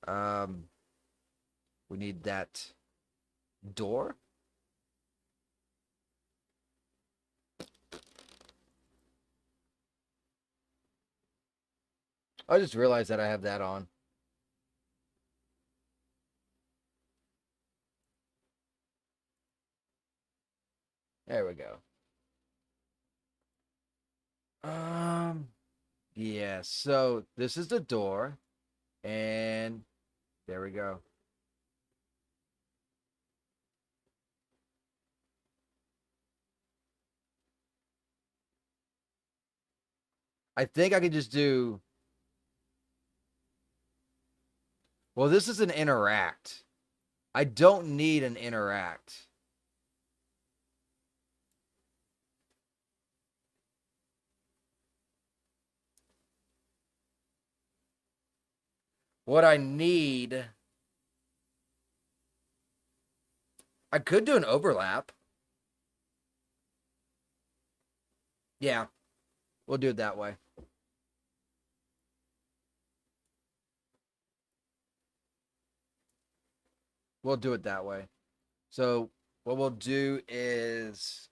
We need that door. I just realized that I have that on. There we go. Yeah, so this is the door, and there we go. I think I could just do. Well, this is an interact. I don't need an interact. What I need. I could do an overlap. Yeah, we'll do it that way. We'll do it that way. So what we'll do is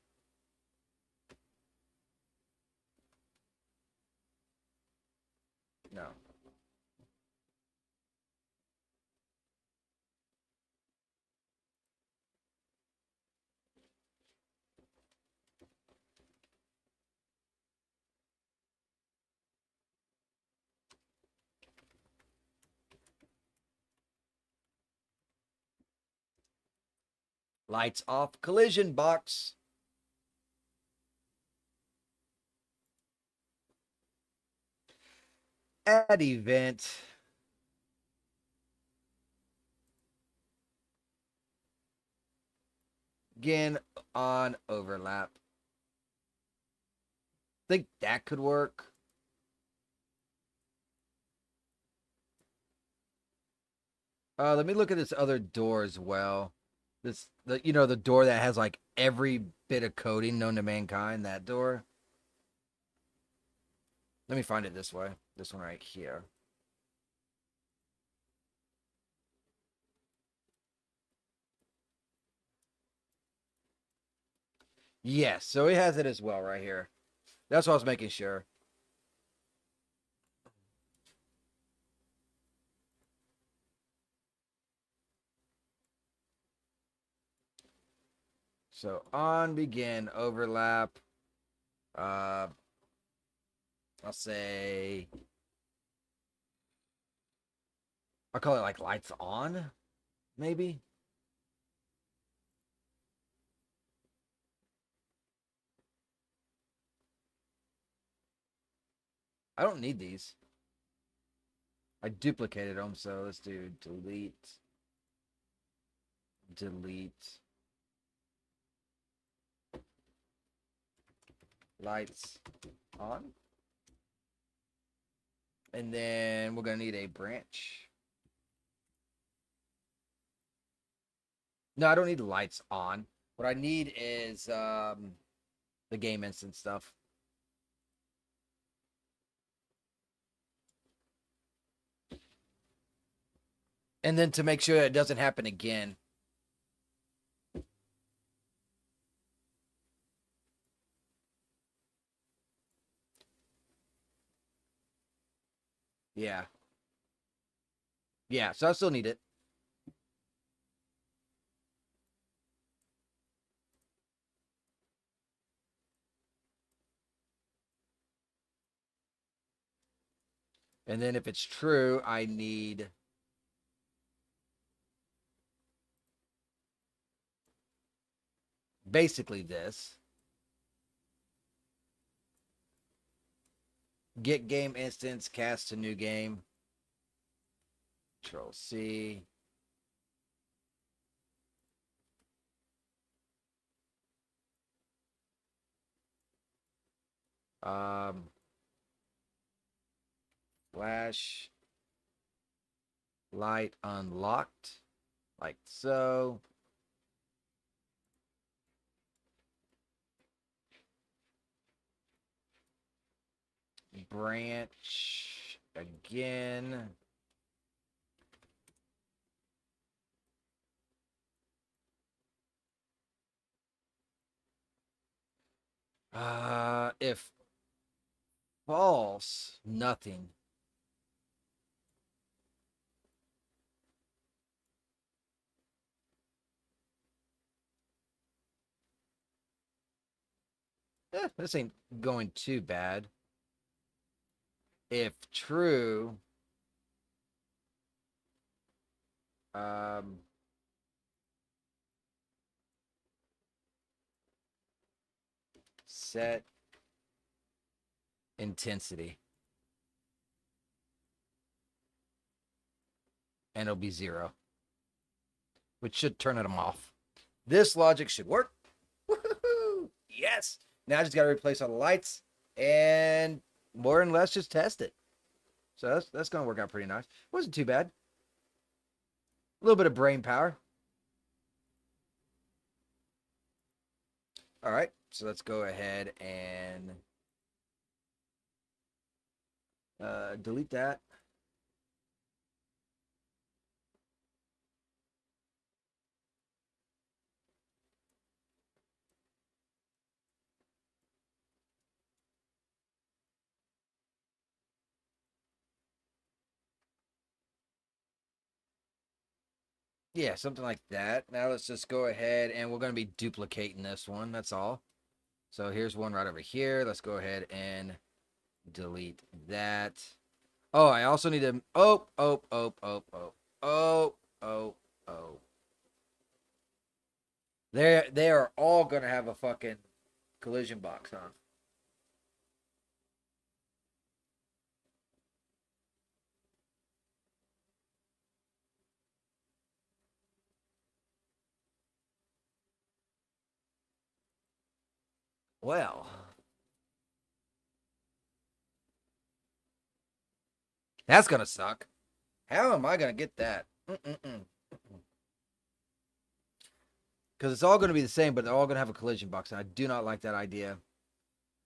no. Lights off, collision box. Add event. Again on overlap. Think that could work. Let me look at this other door as well. The door that has like every bit of coding known to mankind. That door. Let me find it this way. This one right here. Yes, so he has it as well right here. That's what I was making sure. So on begin overlap. Uh, I'll say I'll call it like lights on, maybe. I don't need these. I duplicated them, so let's do delete, delete, lights on. And then we're going to need a branch. No, I don't need lights on. What I need is the game instant stuff. And then to make sure it doesn't happen again. Yeah. Yeah, so I still need it. And then if it's true, I need basically this. Get game instance, cast to new game. Control C. Flash light unlocked, like so. Branch again. If false, nothing. This ain't going too bad. If true, set intensity. And it'll be 0, which should turn them off. This logic should work. Woohoo! Yes. Now I just got to replace all the lights and more and less just test it. So that's going to work out pretty nice. Wasn't too bad. A little bit of brain power. All right. So let's go ahead and delete that. Yeah, something like that. Now let's just go ahead and we're going to be duplicating this one. That's all. So here's one right over here. Let's go ahead and delete that. Oh, I also need to. Oh. They are all going to have a fucking collision box, huh? Well, that's going to suck. How am I going to get that? Because it's all going to be the same, but they're all going to have a collision box. And I do not like that idea.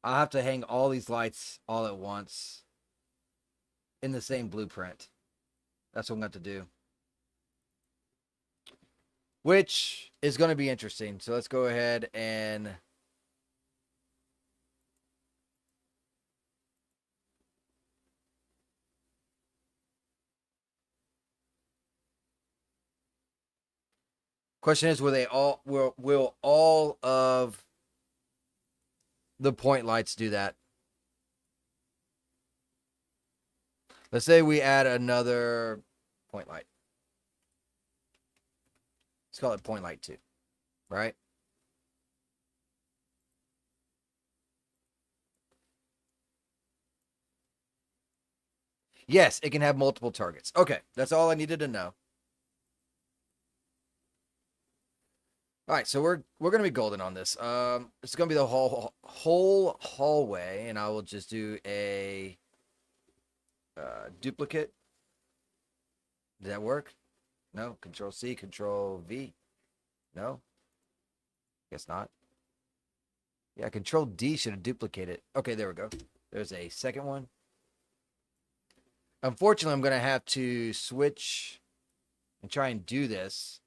I'll have to hang all these lights all at once in the same blueprint. That's what I'm going to do. Which is going to be interesting. So let's go ahead and Question is, will all of the point lights do that? Let's say we add another point light. Let's call it point light 2, right? Yes, it can have multiple targets. Okay, that's all I needed to know. All right, so we're gonna be golden on this. It's gonna be the whole hallway, and I will just do a duplicate. Did that work? No. Control C, Control V. No. Guess not. Yeah, Control D should have duplicated. Okay, there we go. There's a second one. Unfortunately, I'm gonna have to switch and try and do this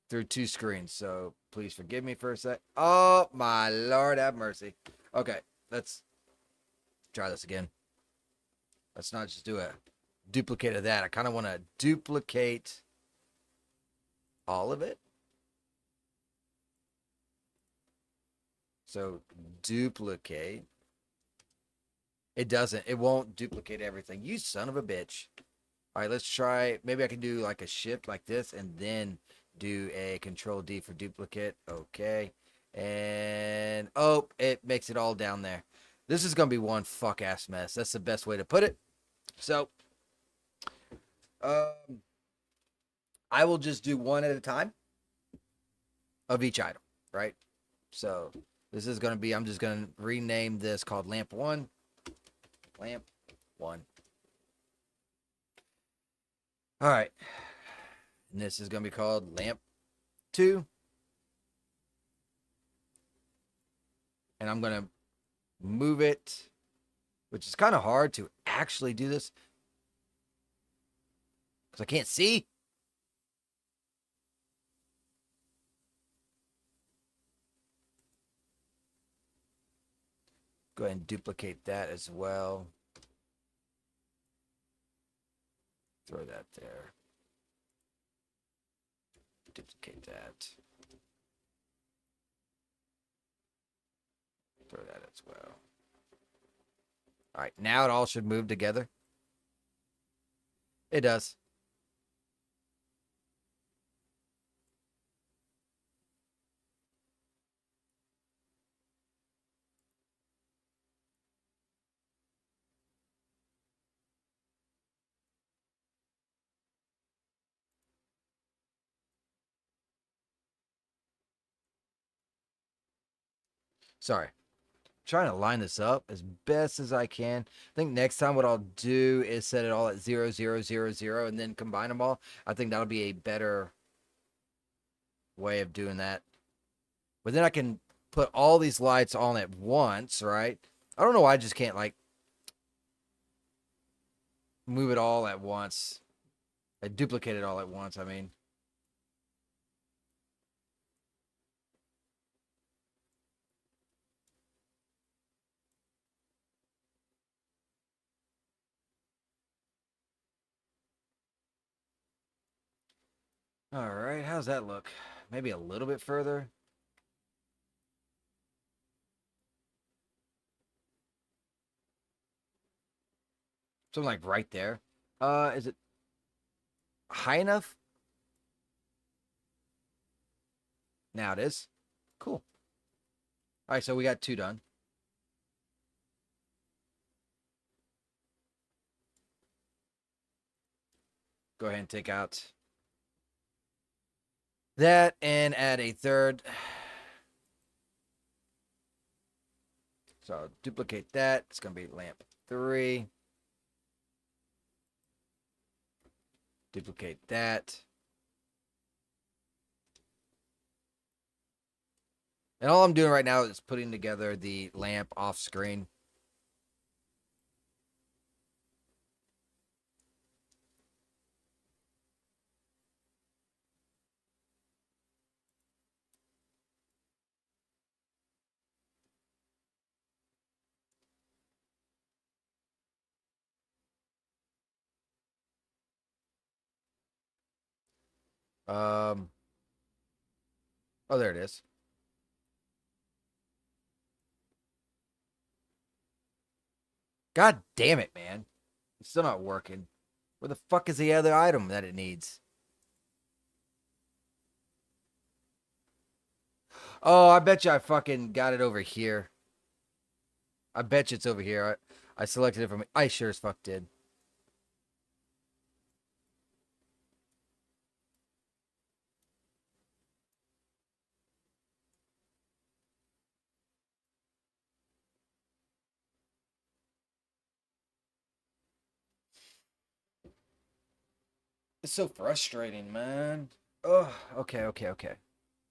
through 2 screens. So please forgive me for a sec. Oh my Lord, have mercy. Okay, let's try this again. Let's not just do a duplicate of that. I kind of want to duplicate all of it. So duplicate. It doesn't. It won't duplicate everything. You son of a bitch. All right, let's try. Maybe I can do like a shift like this and then do a Control D for duplicate. Okay. And, oh, it makes it all down there. This is going to be one fuck-ass mess. That's the best way to put it. So, I will just do one at a time of each item, right? So, this is going to be, I'm just going to rename this called Lamp 1. Lamp 1. All right. And this is going to be called Lamp 2. And I'm going to move it, which is kind of hard to actually do this because I can't see. Go ahead and duplicate that as well. Throw that there. Duplicate that. Throw that as well. All right, now it all should move together. It does. Sorry. Trying to line this up as best as I can. I think next time what I'll do is set it all at 0, 0, 0, 0, and then combine them all. I think that'll be a better way of doing that. But then I can put all these lights on at once, right? I don't know why I just can't, like, move it all at once. I duplicate it all at once, I mean. All right, how's that look? Maybe a little bit further. Something like right there. Is it high enough? Now it is. Cool. All right, so we got 2 done. Go ahead and take out that and add a third. So I'll duplicate that. It's going to be lamp 3. Duplicate that. And all I'm doing right now is putting together the lamp off screen. Um. Oh, there it is. God damn it, man. It's still not working. Where the fuck is the other item that it needs? Oh, I bet you I fucking got it over here. I bet you it's over here. I selected it from. I sure as fuck did. It's so frustrating, man. Oh, okay.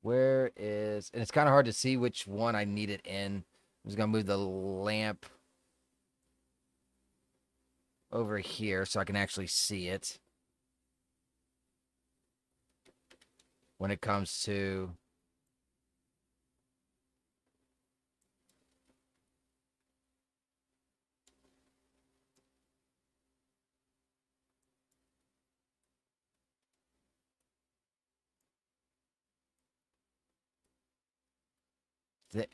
Where is, and it's kind of hard to see which one I need it in. I'm just gonna move the lamp over here so I can actually see it when it comes to.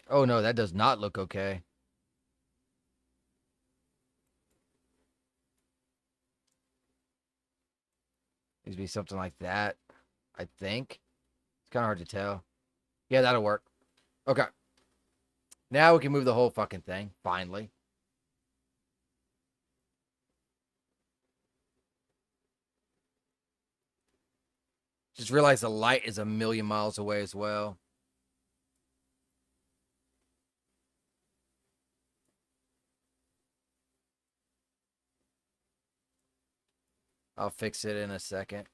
Oh no, that does not look okay. Needs to be something like that, I think. It's kind of hard to tell. Yeah, that'll work. Okay. Now we can move the whole fucking thing, finally. Just realized the light is a million miles away as well. I'll fix it in a second.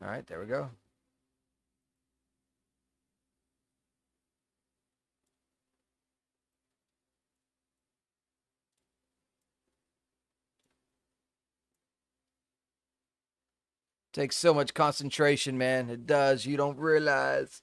All right, there we go. Takes so much concentration, man. It does. You don't realize.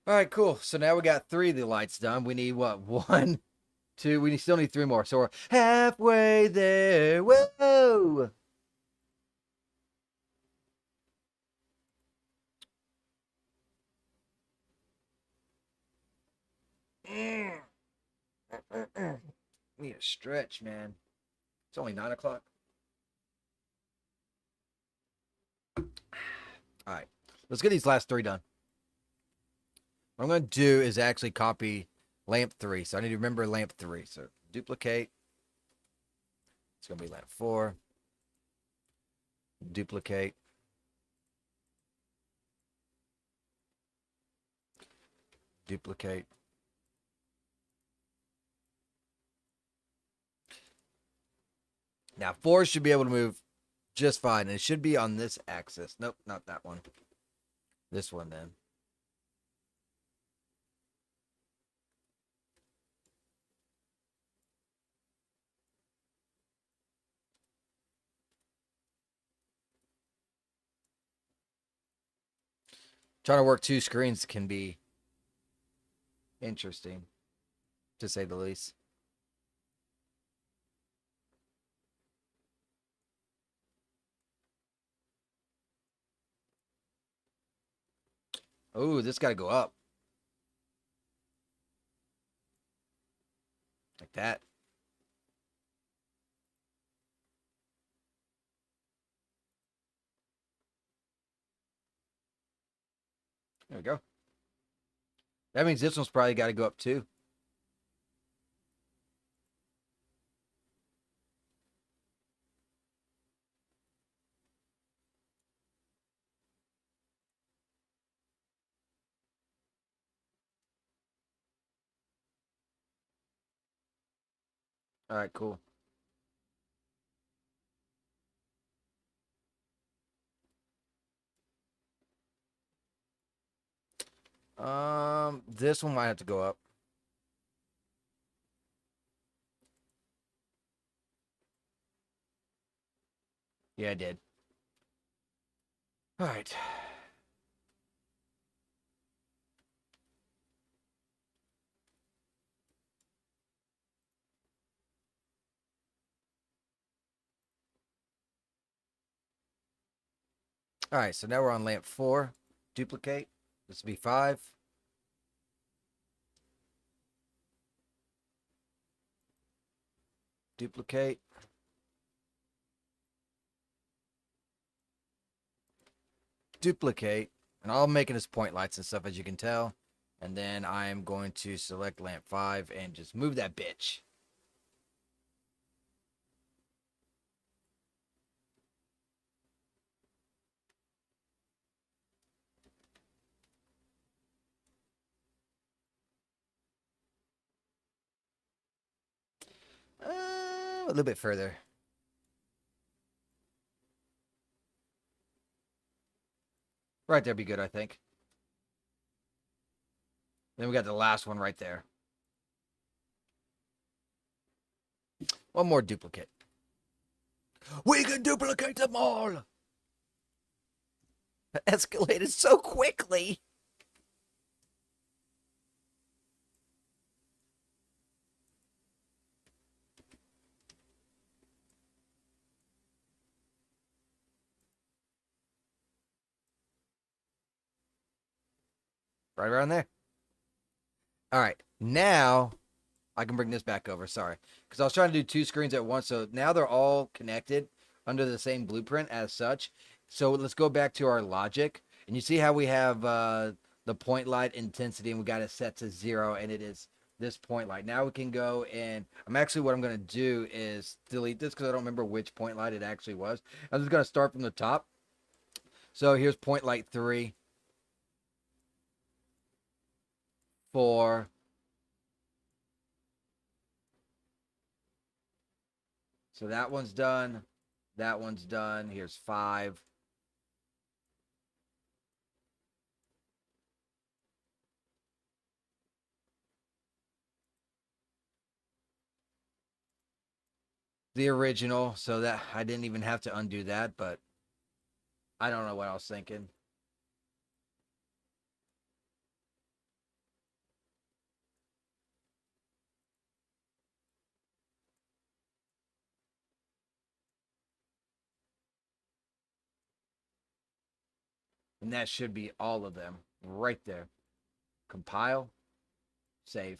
All right, cool. So now we got 3 of the lights done. We need what? 1, 2. We still need 3 more. So we're halfway there. Whoa! Need a stretch, man. It's only 9 o'clock. All right, let's get these last 3 done. What I'm going to do is actually copy lamp 3. So I need to remember lamp 3. So duplicate. It's going to be lamp 4. Duplicate. Duplicate. Now 4 should be able to move just fine. And it should be on this axis. Nope, not that one. This one then. Trying to work 2 screens can be interesting, to say the least. Oh, this got to go up. Like that. There we go. That means this one's probably got to go up too. All right, cool. This one might have to go up. Yeah, I did. All right. All right, so now we're on lamp 4. Duplicate. This will be 5. Duplicate. Duplicate. And I'll make it as point lights and stuff, as you can tell. And then I am going to select lamp 5 and just move that bitch. A little bit further. Right there be good, I think. Then we got the last one right there. One more duplicate. We can duplicate them all. That escalated so quickly. Right around there. All right. Now I can bring this back over. Sorry. Because I was trying to do 2 screens at once. So now they're all connected under the same blueprint as such. So let's go back to our logic. And you see how we have the point light intensity and we got it set to 0. And it is this point light. Now we can go and what I'm going to do is delete this because I don't remember which point light it actually was. I'm just going to start from the top. So here's point light 3, 4. So that one's done. That one's done. Here's 5. The original, so that I didn't even have to undo that, but I don't know what I was thinking. And that should be all of them right there. Compile, save.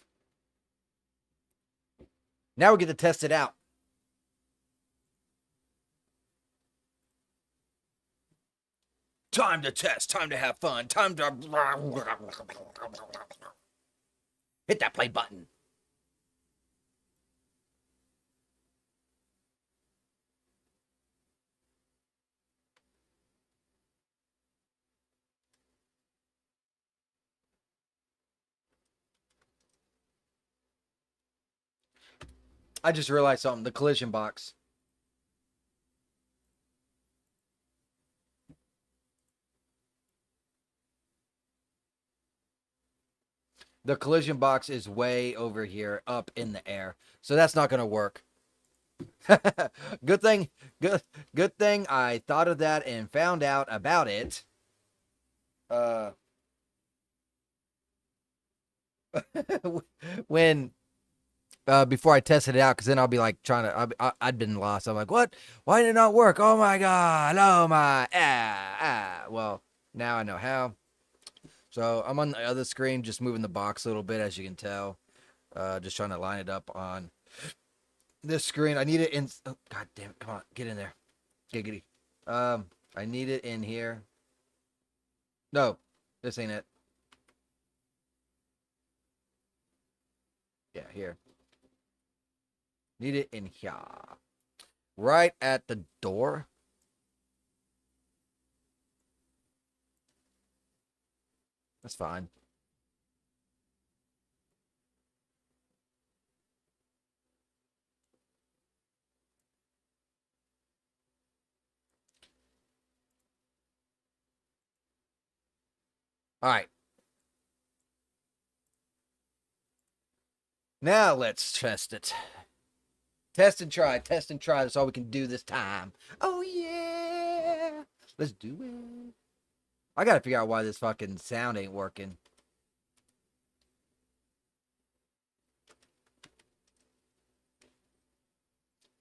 Now we get to test it out. Time to test, time to have fun, time to hit that play button. I just realized something. The collision box. The collision box is way over here, up in the air. So that's not going to work. Good thing I thought of that and found out about it. When before I tested it out, because then I'll be like trying to. I'd been lost. I'm like, what? Why did it not work? Oh my god! Oh my! Well, now I know how. So I'm on the other screen, just moving the box a little bit, as you can tell. Just trying to line it up on this screen. I need it in. Oh, god damn it! Come on, get in there. Giggity. I need it in here. No, this ain't it. Yeah, here. Need it in here. Right at the door. That's fine. All right. Now let's test it. Test and try. Test and try. That's all we can do this time. Oh, yeah. Let's do it. I gotta figure out why this fucking sound ain't working.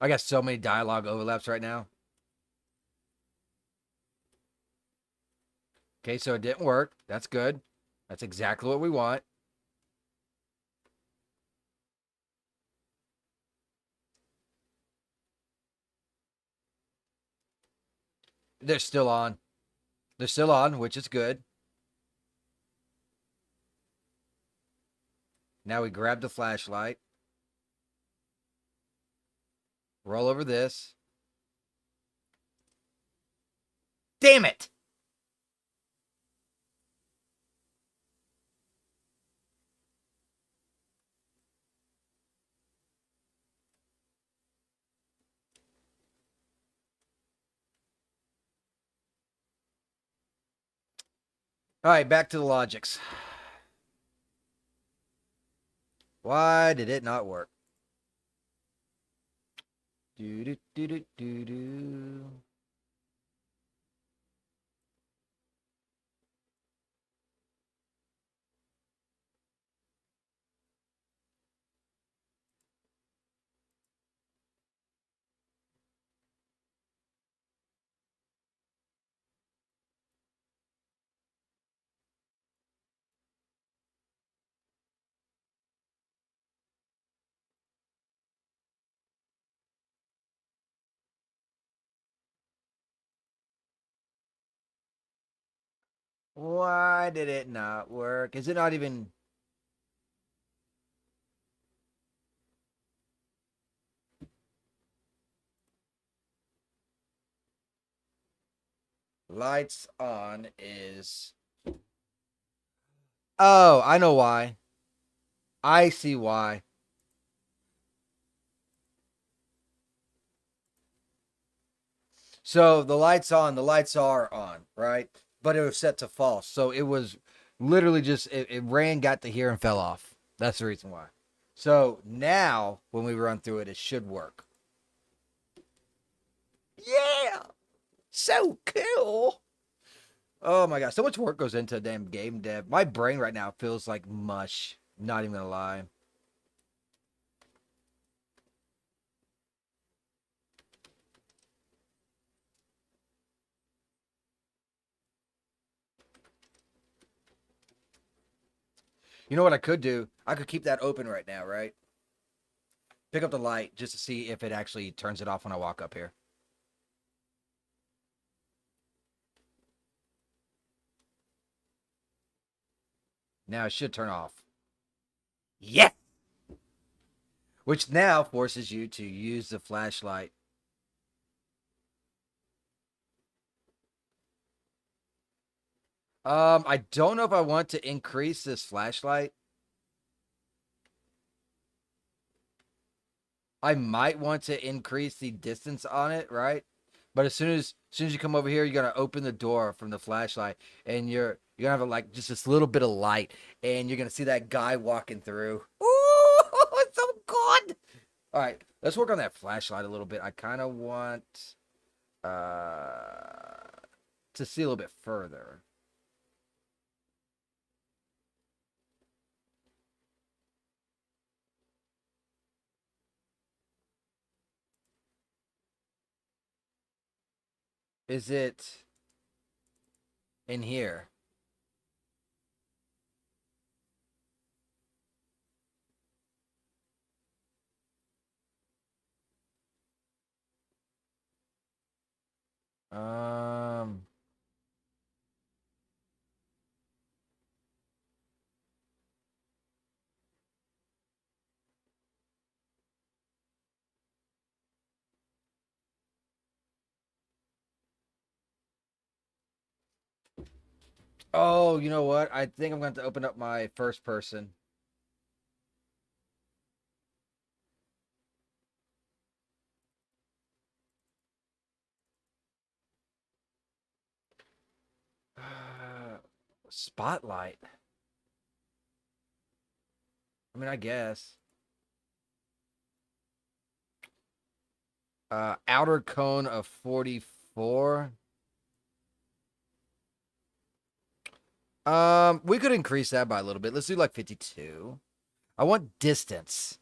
I got so many dialogue overlaps right now. Okay, so it didn't work. That's good. That's exactly what we want. They're still on. They're still on, which is good. Now we grab the flashlight. Roll over this. Damn it! All right, back to the logics. Why did it not work? Do do do do do do. Why did it not work? Is it not even... Lights on is... Oh, I know why. I see why. So the lights on, the lights are on, right? But it was set to false. So it was literally just, it ran, got to here, and fell off. That's the reason why. So now, when we run through it, it should work. Yeah! So cool! Oh my god, so much work goes into damn game dev. My brain right now feels like mush. Not even gonna lie. You know what I could do? I could keep that open right now, right? Pick up the light just to see if it actually turns it off when I walk up here. Now it should turn off. Yeah! Which now forces you to use the flashlight. I don't know if I want to increase this flashlight. I might want to increase the distance on it, right? But as soon as you come over here, you're gonna open the door from the flashlight, and you're gonna have like just this little bit of light, and you're gonna see that guy walking through. Ooh, it's so good. All right, let's work on that flashlight a little bit. I kind of want uh to see a little bit further. Is it in here? Um. Oh, you know what? I think I'm going to open up my first person. Spotlight. I mean, I guess. Outer cone of 44. We could increase that by a little bit. Let's do like 52. I want distance.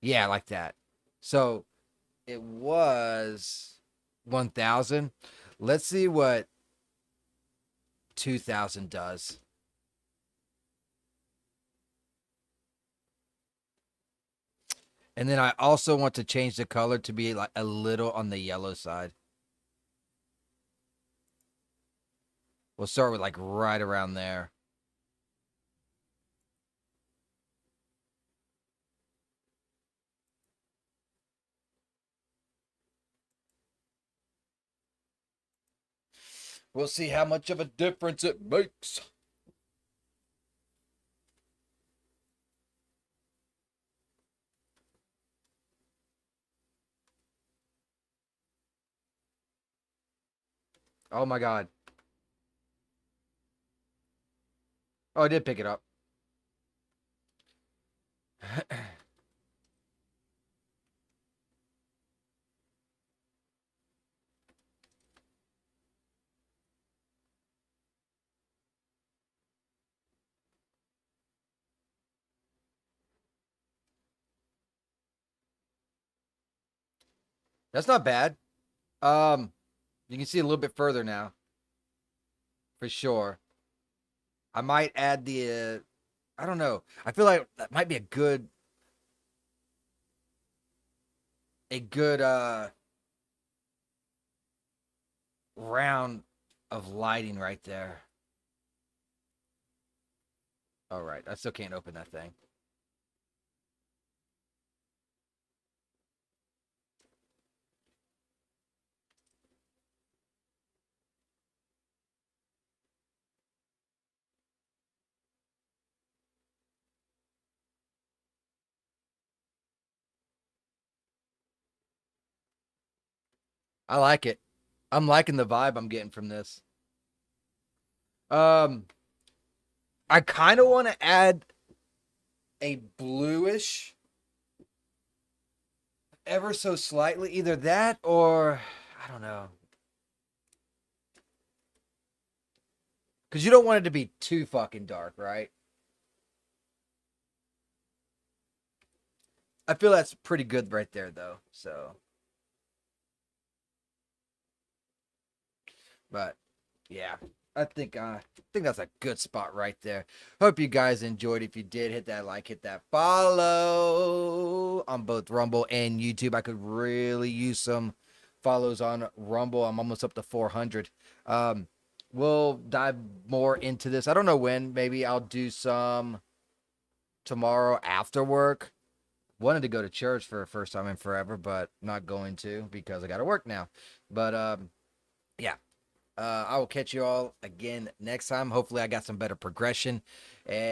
Yeah, like that. So it was 1,000. Let's see what 2,000 does. And then I also want to change the color to be like a little on the yellow side. We'll start with like right around there. We'll see how much of a difference it makes. Oh my God. Oh, I did pick it up. That's not bad. You can see a little bit further now, for sure. I might add the. I don't know. I feel like that might be a good round of lighting right there. All right, I still can't open that thing. I like it. I'm liking the vibe I'm getting from this. Um, I kind of want to add a bluish, ever so slightly, either that or I don't know, because you don't want it to be too fucking dark, right? I feel that's pretty good right there, though. So, but yeah, I think that's a good spot right there. Hope you guys enjoyed. If you did, hit that like, hit that follow on both Rumble and YouTube. I could really use some follows on Rumble. I'm almost up to 400. We'll dive more into this. I don't know when. Maybe I'll do some tomorrow after work. Wanted to go to church for the first time in forever, but not going to because I got to work now. But yeah, I will catch you all again next time. Hopefully, I got some better progression. And